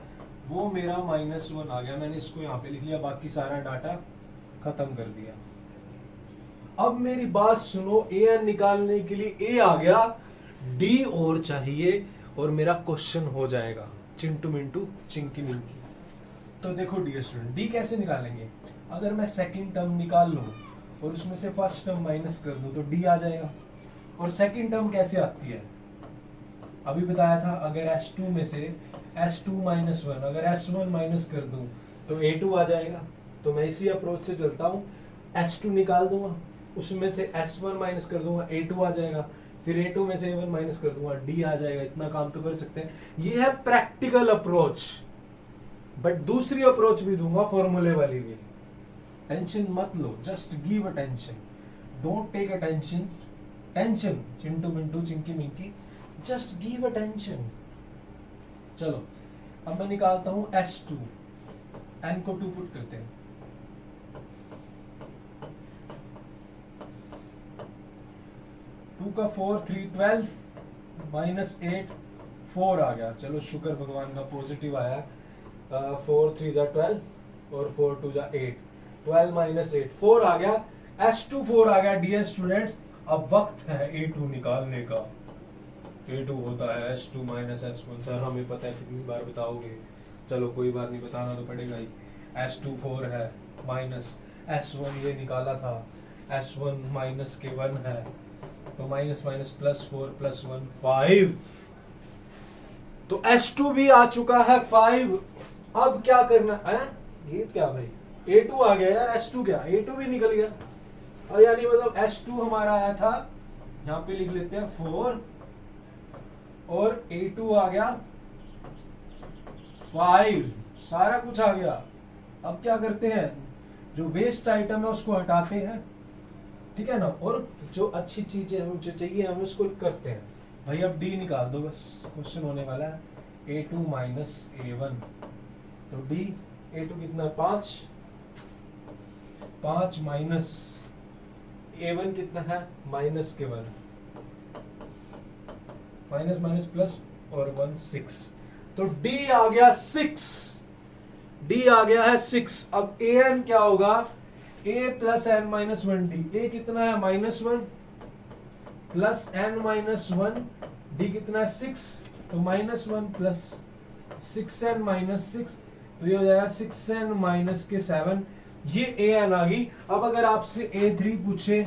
वो मेरा -1 आ गया, मैंने इसको यहाँ पे लिख लिया, बाकी सारा डाटा खत्म कर दिया। अब मेरी बात सुनो, an निकालने के लिए a आ गया, d और चाहिए और मेरा क्वेश्चन हो जाएगा चिंटू मिंटू चिंकी मिंकी। तो देखो डियर स्टूडेंट, d कैसे निकालेंगे? अगर मैं सेकंड टर्म निकाल लूं और उसमें से फर्स्ट टर्म माइनस कर दूं तो d आ जाएगा। और सेकंड टर्म कैसे आती है? अभी बताया था, अगर s2 में से s2 माइनस 1, अगर s1 माइनस कर दूं तो a2 आ जाएगा। तो मैं इसी अप्रोच से चलता हूं, s2 निकाल दूंगा, उसमें से s1 माइनस कर दूंगा, a2 आ जाएगा, फिर a2 में से a1 माइनस कर दूंगा, d आ जाएगा। इतना काम तो कर सकते हैं। ये है प्रैक्टिकल अप्रोच, बट दूसरी अप्रोच भी दूंगा, फॉर्मूले वाली भी। टेंशन मत लो, just give attention, don't take attention, tension Chintu Mintu Chinki Minki, just give attention. चलो अब मैं निकालता हूं s2, n को 2 पुट करते हैं, 2 का 4 3 12 -8 4 आ गया। चलो शुक्र भगवान का पॉजिटिव आया। 4 3 जा 12 और 4 2 जा 8, 12 -8 4 आ गया, s2 4 आ गया। डियर स्टूडेंट्स, अब वक्त है a2 निकालने का। a2 होता है s2 माइनस s1। सर हमें पता है, कितनी बार बताओगे? चलो कोई बात नहीं, बताना तो पड़ेगा ही। s2 4 है माइनस s1 ये निकाला था, s1 माइनस के 1 है, तो माइनस माइनस प्लस 4 प्लस 1 5। तो s2 भी आ चुका है 5। अब क्या करना है? ये क्या भाई, a2 आ गया यार, s2 क्या, a2 भी निकल गया। और यानी मतलब s2 हमारा आया था, यहाँ पे लिख लेते हैं 4 और a2 आ गया 5, सारा कुछ आ गया। अब क्या करते हैं, जो वेस्ट आइटम है उसको हटाते हैं, ठीक है ना, और जो अच्छी चीज है जो चाहिए हमें उसको करते हैं। भाई अब d निकाल दो, बस क्वेश्चन होने वाला है। a2 माइनस a1, तो d a2 कितना, 5 5 माइनस a1 कितना है, माइनस के 1, माइनस माइनस प्लस और 1 6, तो d आ गया 6, d आ गया है 6। अब an क्या होगा, a plus n minus 1 d. A कितना है, -1 प्लस n माइनस 1, d कितना है 6, तो -1 प्लस 6n माइनस 6, तो ये हो जाएगा 6n माइनस के 7। ये an आ गई। अब अगर आपसे a3 पूछे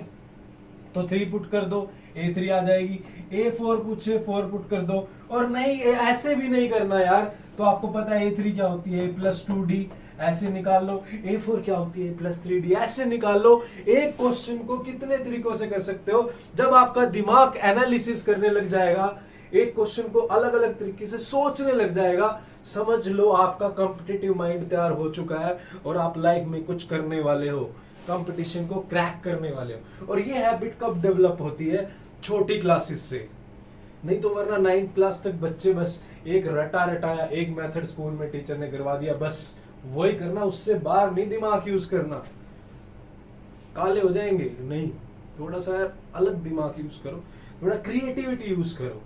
तो 3 पुट कर दो, a3 आ जाएगी। a4 पूछे 4 पुट कर दो, और नहीं ऐसे भी नहीं करना यार, तो आपको पता है a3 क्या होती है, +2d, ऐसे निकाल लो। a4 क्या होती है, +3d, ऐसे निकाल लो। एक क्वेश्चन को कितने तरीकों से कर सकते हो। जब आपका दिमाग एनालिसिस करने लग जाएगा, एक क्वेश्चन को अलग अलग तरीके से सोचने लग जाएगा, समझ लो आपका कॉम्पिटिटिव माइंड तैयार हो चुका है और आप लाइफ में कुछ करने वाले हो, कंपटीशन को क्रैक करने वाले हो। और ये हैबिट कब डेवलप होती है, छोटी क्लासेस से, नहीं तो वरना 9th क्लास तक बच्चे बस एक रटा रटाया, एक मेथड स्कूल में टीचर ने करवा दिया, बस वही करना, उससे बाहर नहीं दिमाग यूज करना, काले हो जाएंगे। नहीं, थोड़ा सा अलग दिमाग यूज करो, थोड़ा क्रिएटिविटी यूज करो,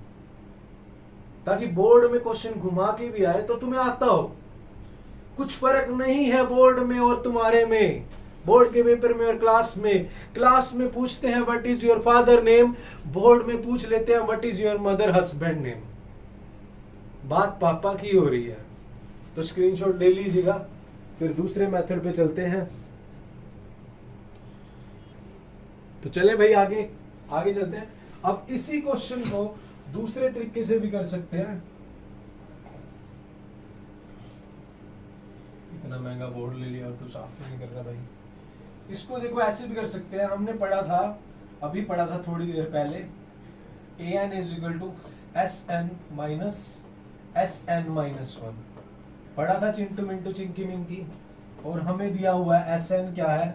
ताकि बोर्ड में क्वेश्चन घुमा के भी आए तो तुम्हें आता हो। कुछ फर्क नहीं है बोर्ड में और तुम्हारे में, बोर्ड के पेपर में और क्लास में पूछते हैं what is your father name, board में पूछ लेते हैं what is your mother husband name. बात पापा की हो रही है, तो स्क्रीनशॉट ले लीजिएगा। फिर दूसरे मेथड पे चलते हैं। तो चले भाई आगे चलते हैं। अब इसी क्वेश्चन को दूसरे तरीके से भी कर सकते हैं। इतना महंगा बोर्ड ले लिया और तू साफ नहीं कर रहा भाई। इसको देखो ऐसे भी कर सकते हैं, हमने पढ़ा था, अभी पढ़ा था थोड़ी देर पहले, an is equal to sn minus sn minus 1 पढ़ा था चिंटू मिंटू चिंकी मिंकी। और हमें दिया हुआ है sn क्या है,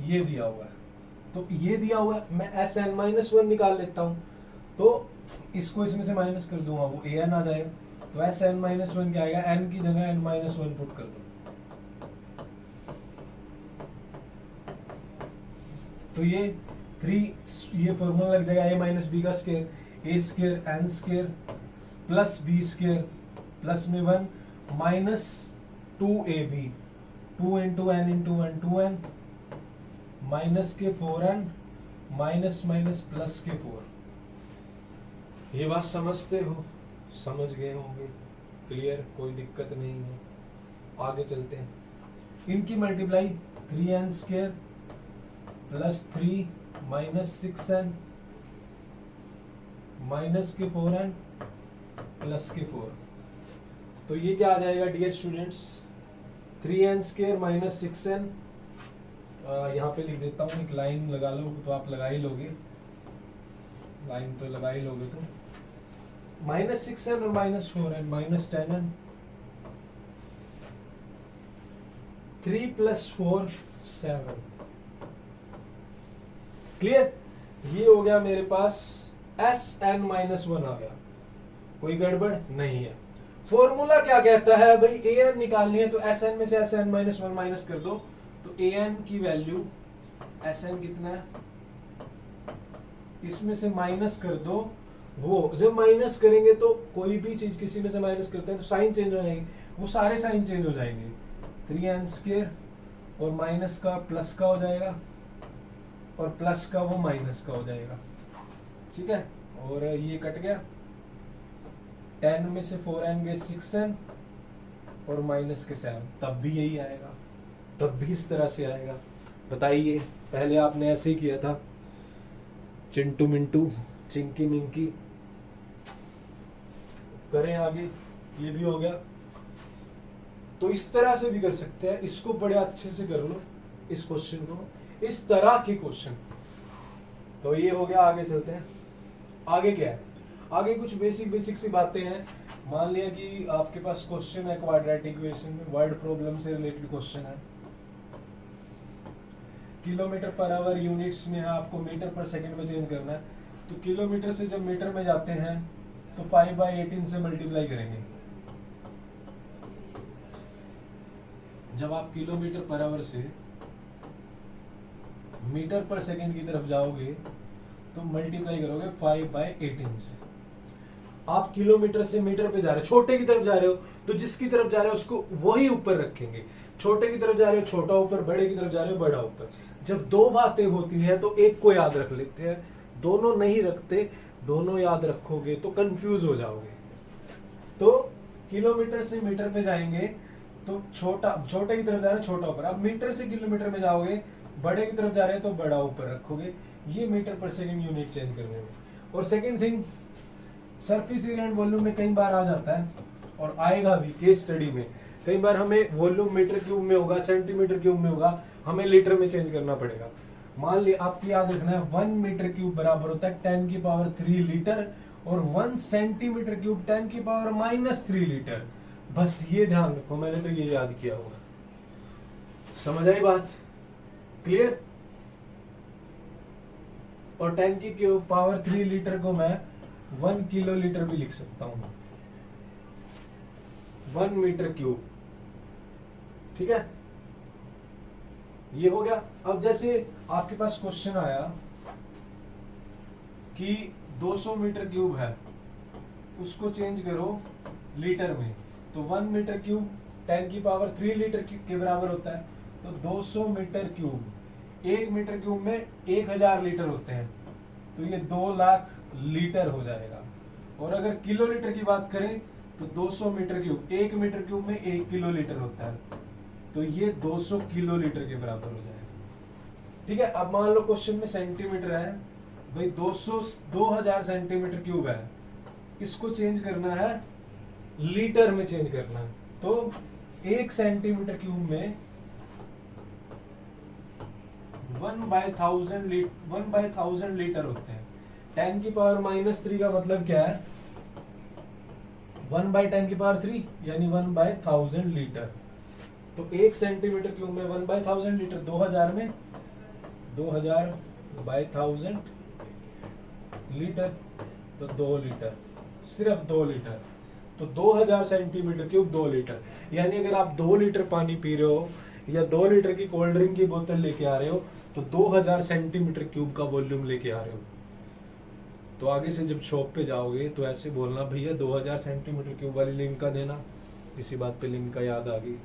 ये दिया हुआ है, तो ये दिया हुआ है, मैं sn माइनस 1 निकाल लेता हूं, तो इसको इसमें से माइनस कर दूंगा, वो an आ जाएगा। तो sn माइनस 1 क्या आएगा, n की जगह n माइनस 1 पुट कर दो, तो ये 3, ये फॉर्मूला लग जाएगा a माइनस बी का square, a square n square plus B square, plus में 1 minus 2ab, 2 into N into 1 2n, minus के 4n, माइनस माइनस प्लस के 4। ये बात समझते हो? समझ गए होंगे, क्लियर, कोई दिक्कत नहीं है। आगे चलते हैं। इनकी multiply 3n square plus 3 minus 6n minus के 4n प्लस के 4। तो ये क्या आ जाएगा dear students? 3n square minus 6n, यहाँ पे लिख देता हूँ, एक लाइन लगा लो तो आप लगा ही लोगे, लाइन तो लगा ही लोगे तुम। माइनस 6n और minus 4n minus 10n, 3 plus 4 7। Clear? ये हो गया मेरे पास Sn माइनस 1 आ गया। कोई गड़बड़ नहीं है। फॉर्मूला क्या कहता है भाई? an निकालनी है तो Sn में से Sn माइनस 1 माइनस कर दो, तो an की वैल्यू Sn कितना है, इसमें से माइनस कर दो। वो जब माइनस करेंगे तो कोई भी चीज किसी में से माइनस करते हैं तो साइन चेंज हो जाएंगे, वो सारे साइन चेंज हो जाएंगे। 3n स्क्वायर और माइनस का प्लस का हो जाएगा और प्लस का वो माइनस का हो जाएगा। ठीक है, और ये कट गया। 10 में से 4n गए 6n और माइनस के 7, तब भी यही आएगा, तब भी इस तरह से आएगा। बताइए, पहले आपने ऐसे ही किया था, चिंटू मिंटू चिंकी मिंकी। करें आगे, ये भी हो गया। तो इस तरह से भी कर सकते हैं, इसको बड़े अच्छे से कर लो, इस क्वेश्चन को, इस तरह के क्वेश्चन। तो ये हो गया, आगे चलते हैं। आगे क्या है? आगे कुछ बेसिक सी बातें हैं। मान लिया कि आपके पास क्वेश्चन है क्वाड्रेटिक इक्वेशन में, वर्ड प्रॉब्लम से रिलेटेड क्वेश्चन है। किलोमीटर पर आवर यूनिट्स में है, आपको मीटर पर सेकंड में चेंज करना है। तो किलोमीटर से जब मीटर में जाते हैं तो 5/18 से मल्टीप्लाई करेंगे। जब आप किलोमीटर पर आवर से मीटर पर सेकंड की तरफ जाओगे तो मल्टीप्लाई करोगे 5/18 से। आप किलोमीटर से मीटर पे जा रहे हो, छोटे की तरफ जा रहे हो, तो जिसकी तरफ जा रहे हो उसको वही ऊपर रखेंगे। छोटे की तरफ जा रहे हो छोटा ऊपर, बड़े की तरफ जा रहे हो बड़ा ऊपर। जब दो बातें होती है तो एक को याद रख लेते हैं, दोनों नहीं रखते। दोनों याद रखोगे तो कंफ्यूज हो जाओगे। तो किलोमीटर से मीटर पे जाएंगे तो छोटे की तरफ जा रहे हो छोटा ऊपर। अब मीटर से किलोमीटर में जाओगे, बड़े की तरफ जा रहे हैं तो बड़ा ऊपर रखोगे। ये मीटर पर सेकंड यूनिट चेंज करने में। और second thing, surface area and volume में कई बार आ जाता है और आएगा भी केस स्टडी में। कई बार हमें वॉल्यूम मीटर क्यूब में होगा, सेंटीमीटर क्यूब में होगा, हमें लीटर में चेंज करना पड़ेगा। मान लिया, आपको याद रखना है 1 मीटर क्यूब बराबर होता है 10 की पावर 3 लीटर और 1 सेंटीमीटर क्यूब 10 की पावर -3 लीटर। बस ये ध्यान रखो, मैंने तो ये याद किया हुआ। समझ आई बात? क्लियर? और 10 की पावर 3 लीटर को मैं 1 किलो लीटर भी लिख सकता हूं, 1 मीटर क्यूब। ठीक है, ये हो गया। अब जैसे आपके पास क्वेश्चन आया कि 200 मीटर क्यूब है, उसको चेंज करो लीटर में, तो 1 मीटर क्यूब 10 की पावर 3 लीटर के बराबर होता है। तो 200 मीटर क्यूब, 1 मीटर क्यूब में 1000 लीटर होते हैं, तो ये 2 लाख लीटर हो जाएगा। और अगर किलो लीटर की बात करें तो 200 मीटर क्यूब, 1 मीटर क्यूब में 1 किलो लीटर होता है, तो ये 200 किलो लीटर के बराबर हो जाएगा। ठीक है, अब मान लो क्वेश्चन में सेंटीमीटर है भाई, 2000 सेंटीमीटर क्यूब है, इसको चेंज करना है लीटर में चेंज करना है। तो 1 सेंटीमीटर क्यूब में 1/1000 लीटर होते हैं। 10 की पावर -3 का मतलब क्या है? 1/10 की पावर 3 यानी 1/1000 लीटर। तो 1 सेंटीमीटर क्यूब में 1/1000 लीटर, 2000 में 2000/1000 लीटर, तो 2 लीटर, सिर्फ 2 लीटर। तो 2000 सेंटीमीटर क्यूब 2 लीटर। यानी अगर आप 2 लीटर पानी पी रहे हो या 2 लीटर की कोल्ड ड्रिंक की बोतल लेके आ रहे हो तो 2000 सेंटीमीटर क्यूब का वॉल्यूम लेके आ रहे हो। तो आगे से जब शॉप पे जाओगे तो ऐसे बोलना, भैया 2000 सेंटीमीटर क्यूब वाली लिम्का देना। इसी बात पे लिम्का याद आ गई,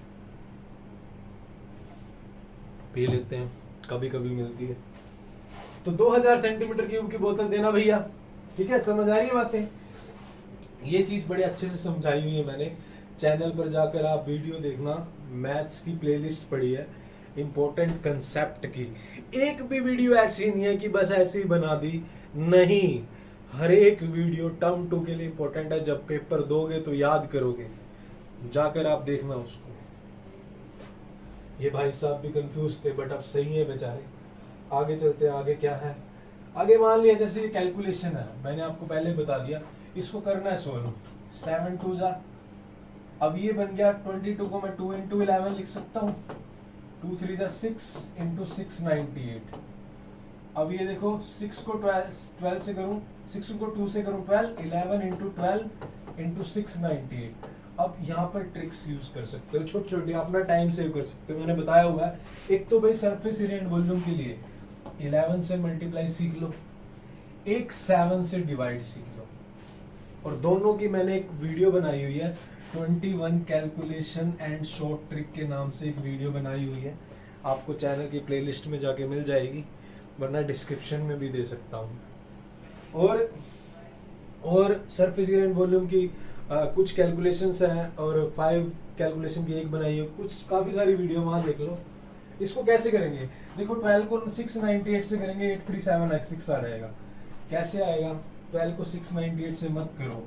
पी लेते हैं, कभी कभी मिलती है। तो 2000 सेंटीमीटर क्यूब की बोतल देना भैया, ठीक है, समझ आ रही है बातें। ये चीज बड़े अच्छे से समझाई हुई है मैंने, चैनल पर जाकर आप वीडियो देखना, मैथ्स की प्लेलिस्ट पड़ी है इंपॉर्टेंट कंसेप्ट की। एक भी वीडियो ऐसी नहीं है कि बस ऐसे ही बना दी, नहीं, हर एक वीडियो टर्म टू के लिए इंपॉर्टेंट है। जब पेपर दोगे तो याद करोगे, जाकर आप देखना उसको। ये भाई साहब भी कंफ्यूज थे बट अब सही है बेचारे। आगे चलते हैं, आगे क्या है। आगे मान लिया जैसे ये कैलकुलेशन है, मैंने आपको पहले बता दिया, इसको करना है सोल्व। 7 2 जा, अब ये बन गया 22 को मैं 2 into 11 लिख सकता हूँ। 2 3 जा 6 into 6 98। अब ये देखो 6 को 12 से करूँ, 6 को 2 से करूँ 12, 11 into 12 into 6 98। अब यहाँ पर ट्रिक्स यूज कर सकते हो छोटी छोटी, अपना टाइम सेव कर सकते हो, मैंने बताया हुआ है। एक तो भाई सरफेस एरिया एंड वॉल्यूम के लिए 11 से मल्टीप्लाई सीख लो, एक 7 से डिवाइड सीख लो, और दोनों की मैंने एक वीडियो बनाई हुई है 21 कैलकुलेशन एंड शॉर्ट ट्रिक के नाम से एक वीडियो बनाई हुई है, आपको चैनल की प्लेलिस्ट में जाके मिल जाएगी, वरना डिस्क्रिप्शन में भी दे सकता हूँ। और सरफेस एरिया एंड वॉल्यूम की कुछ कैलकुलेशंस हैं, और 5 कैलकुलेशन की एक बनाई है, कुछ काफी सारी वीडियो वहां देख लो। इसको कैसे करेंगे, देखो 12 को 698 से करेंगे 837 आ जाएगा। कैसे आएगा, 12 को 698 से मत करो,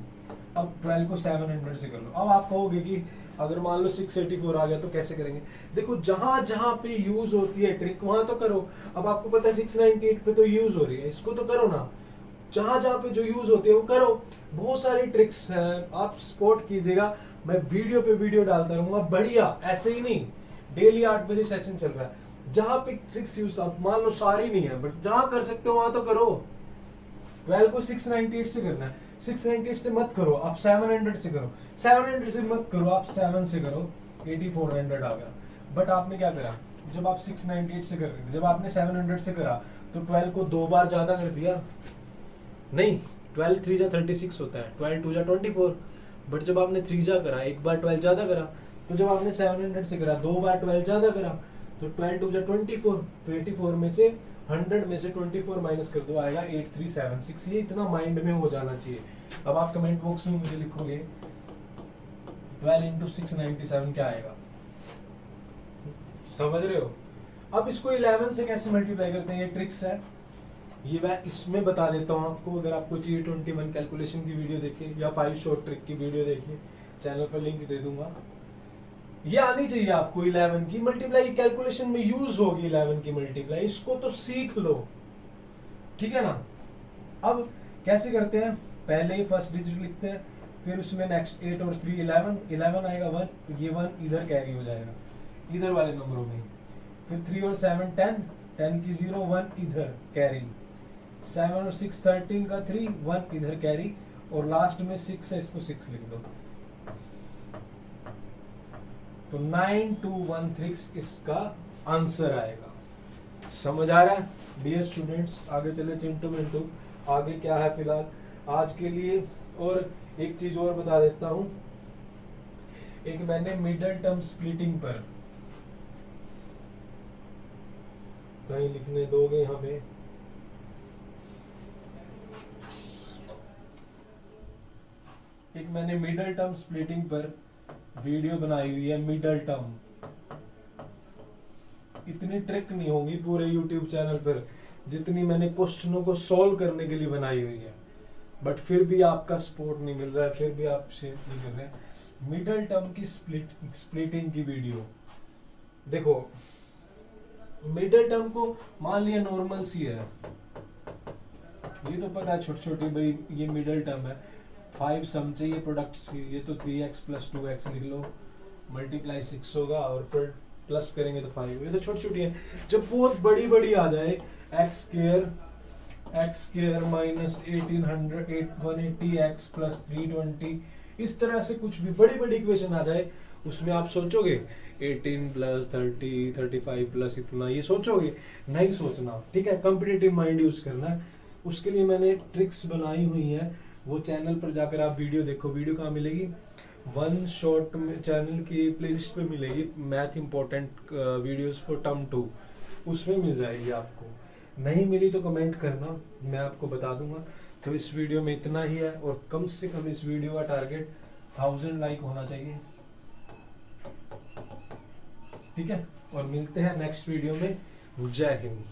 अब 12 को 700 से कर लो। अब आप कहोगे कि अगर मान लो 684 आ गया तो कैसे करेंगे, देखो जहां जहां पे यूज होती है ट्रिक वहां तो करो। अब आपको पता है 698 पे तो यूज हो रही है, इसको तो करो ना, जहां जहां पे जो यूज होती है वो करो। बहुत सारी ट्रिक्स हैं, आप सपोर्ट कीजिएगा, मैं वीडियो पे वीडियो डालता रहूंगा बढ़िया, ऐसे ही नहीं, डेली 8 बजे सेशन चल रहा है, जहां पे ट्रिक्स यूज, आप मान लो सारी नहीं है बट जहां कर सकते हो वहां तो करो। 12 को 698 से करना है, 698 से मत करो, आप 700 से करो, 700 से मत करो, आप 7 से करो, 8400 आ गया। बट आपने क्या करा, जब आप 698 से कर रहे थे, जब आपने 700 से करा तो 12 को 2 बार ज्यादा कर दिया, नहीं 12 3 जा 36 होता है, 12 2 जा 24, बट जब आपने 3 जा करा, एक बार 12 ज्यादा करा, तो जब आपने 700 से करा 2 बार 12 ज्यादा करा, तो 12 2 जा 24, तो 84 में से 100 में से 24 माइनस कर दो, आएगा 8376। ये इतना माइंड में हो जाना चाहिए। अब आप कमेंट बॉक्स में मुझे लिखोगे 12 into 697 क्या आएगा, समझ रहे हो। अब इसको 11 से कैसे मल्टीप्लाई करते हैं, ये ट्रिक्स है, ये मैं इसमें बता देता हूँ आपको। अगर आपको चाहिए 21 कैलकुलेशन की वीडियो देखिए, या 5 शॉर्ट ट्रिक की वीडियो देखिए, चैनल पर लिंक दे दूंगा। ये आनी चाहिए आपको 11 की मल्टीप्लाई, कैलकुलेशन में यूज होगी 11 की मल्टीप्लाई, इसको तो सीख लो, ठीक है ना। अब कैसे करते हैं, पहले ही फर्स्ट डिजिट लिखते हैं, फिर उसमें नेक्स्ट 8 और 3 11 आएगा 1, तो ये 1 इधर कैरी हो जाएगा इधर वाले नंबरों में, फिर 3 और 7 10 की 0 1 इधर कैरी, 7 और 6 13 का 3 1 इधर कैरी, और लास्ट में 6 है, इसको 6 लिख दो, तो 9213 इसका आंसर आएगा। समझ आ रहा है डियर स्टूडेंट्स। आगे चले चिंटू मिंटू, आगे क्या है फिलहाल आज के लिए। और एक चीज और बता देता हूं, एक मैंने मिडल टर्म स्प्लिटिंग पर, कहीं लिखने दोगे यहाँ पे, एक मैंने मिडल टर्म स्प्लिटिंग पर वीडियो बनाई हुई है। मिडल टर्म इतनी ट्रिक नहीं होगी पूरे YouTube चैनल पर जितनी मैंने क्वेश्चनों को सॉल्व करने के लिए बनाई हुई है, बट फिर भी आपका सपोर्ट नहीं मिल रहा है, फिर भी आप शेयर नहीं कर रहे। मिडल टर्म की स्प्लिटिंग की वीडियो देखो, मिडल टर्म को मान लिया नॉर्मल सी है, ये तो पता है छोटी छोटी, भाई ये मिडल टर्म है, 5 सम चाहिए प्रोडक्ट्स की, ये तो 3x प्लस 2x लिख लो, मल्टीप्लाई 6 होगा और प्लस करेंगे तो 5, ये तो छोटी छोटी है। जब बहुत बड़ी बड़ी आ जाए, x square minus 180x plus 320, इस तरह से कुछ भी बड़ी बड़ी इक्वेशन आ जाए, उसमें आप सोचोगे 18 प्लस 30 35 प्लस इतना, ये सोचोगे नहीं सोचना, ठीक है। कॉम्पिटिटिव माइंड यूज करना है, उसके लिए मैंने ट्रिक्स बनाई हुई है, वो चैनल पर जाकर आप वीडियो देखो। वीडियो कहाँ मिलेगी? वन शॉट चैनल की प्लेलिस्ट पे मिलेगी, math important videos for term 2, उसमें मिल जाएगी आपको। नहीं मिली तो कमेंट करना, मैं आपको बता दूंगा। तो इस वीडियो में इतना ही है, और कम से कम इस वीडियो का टारगेट 1000 लाइक होना चाहिए, ठीक है। और मिलते हैं नेक्स्ट वीडियो में। जय हिंद।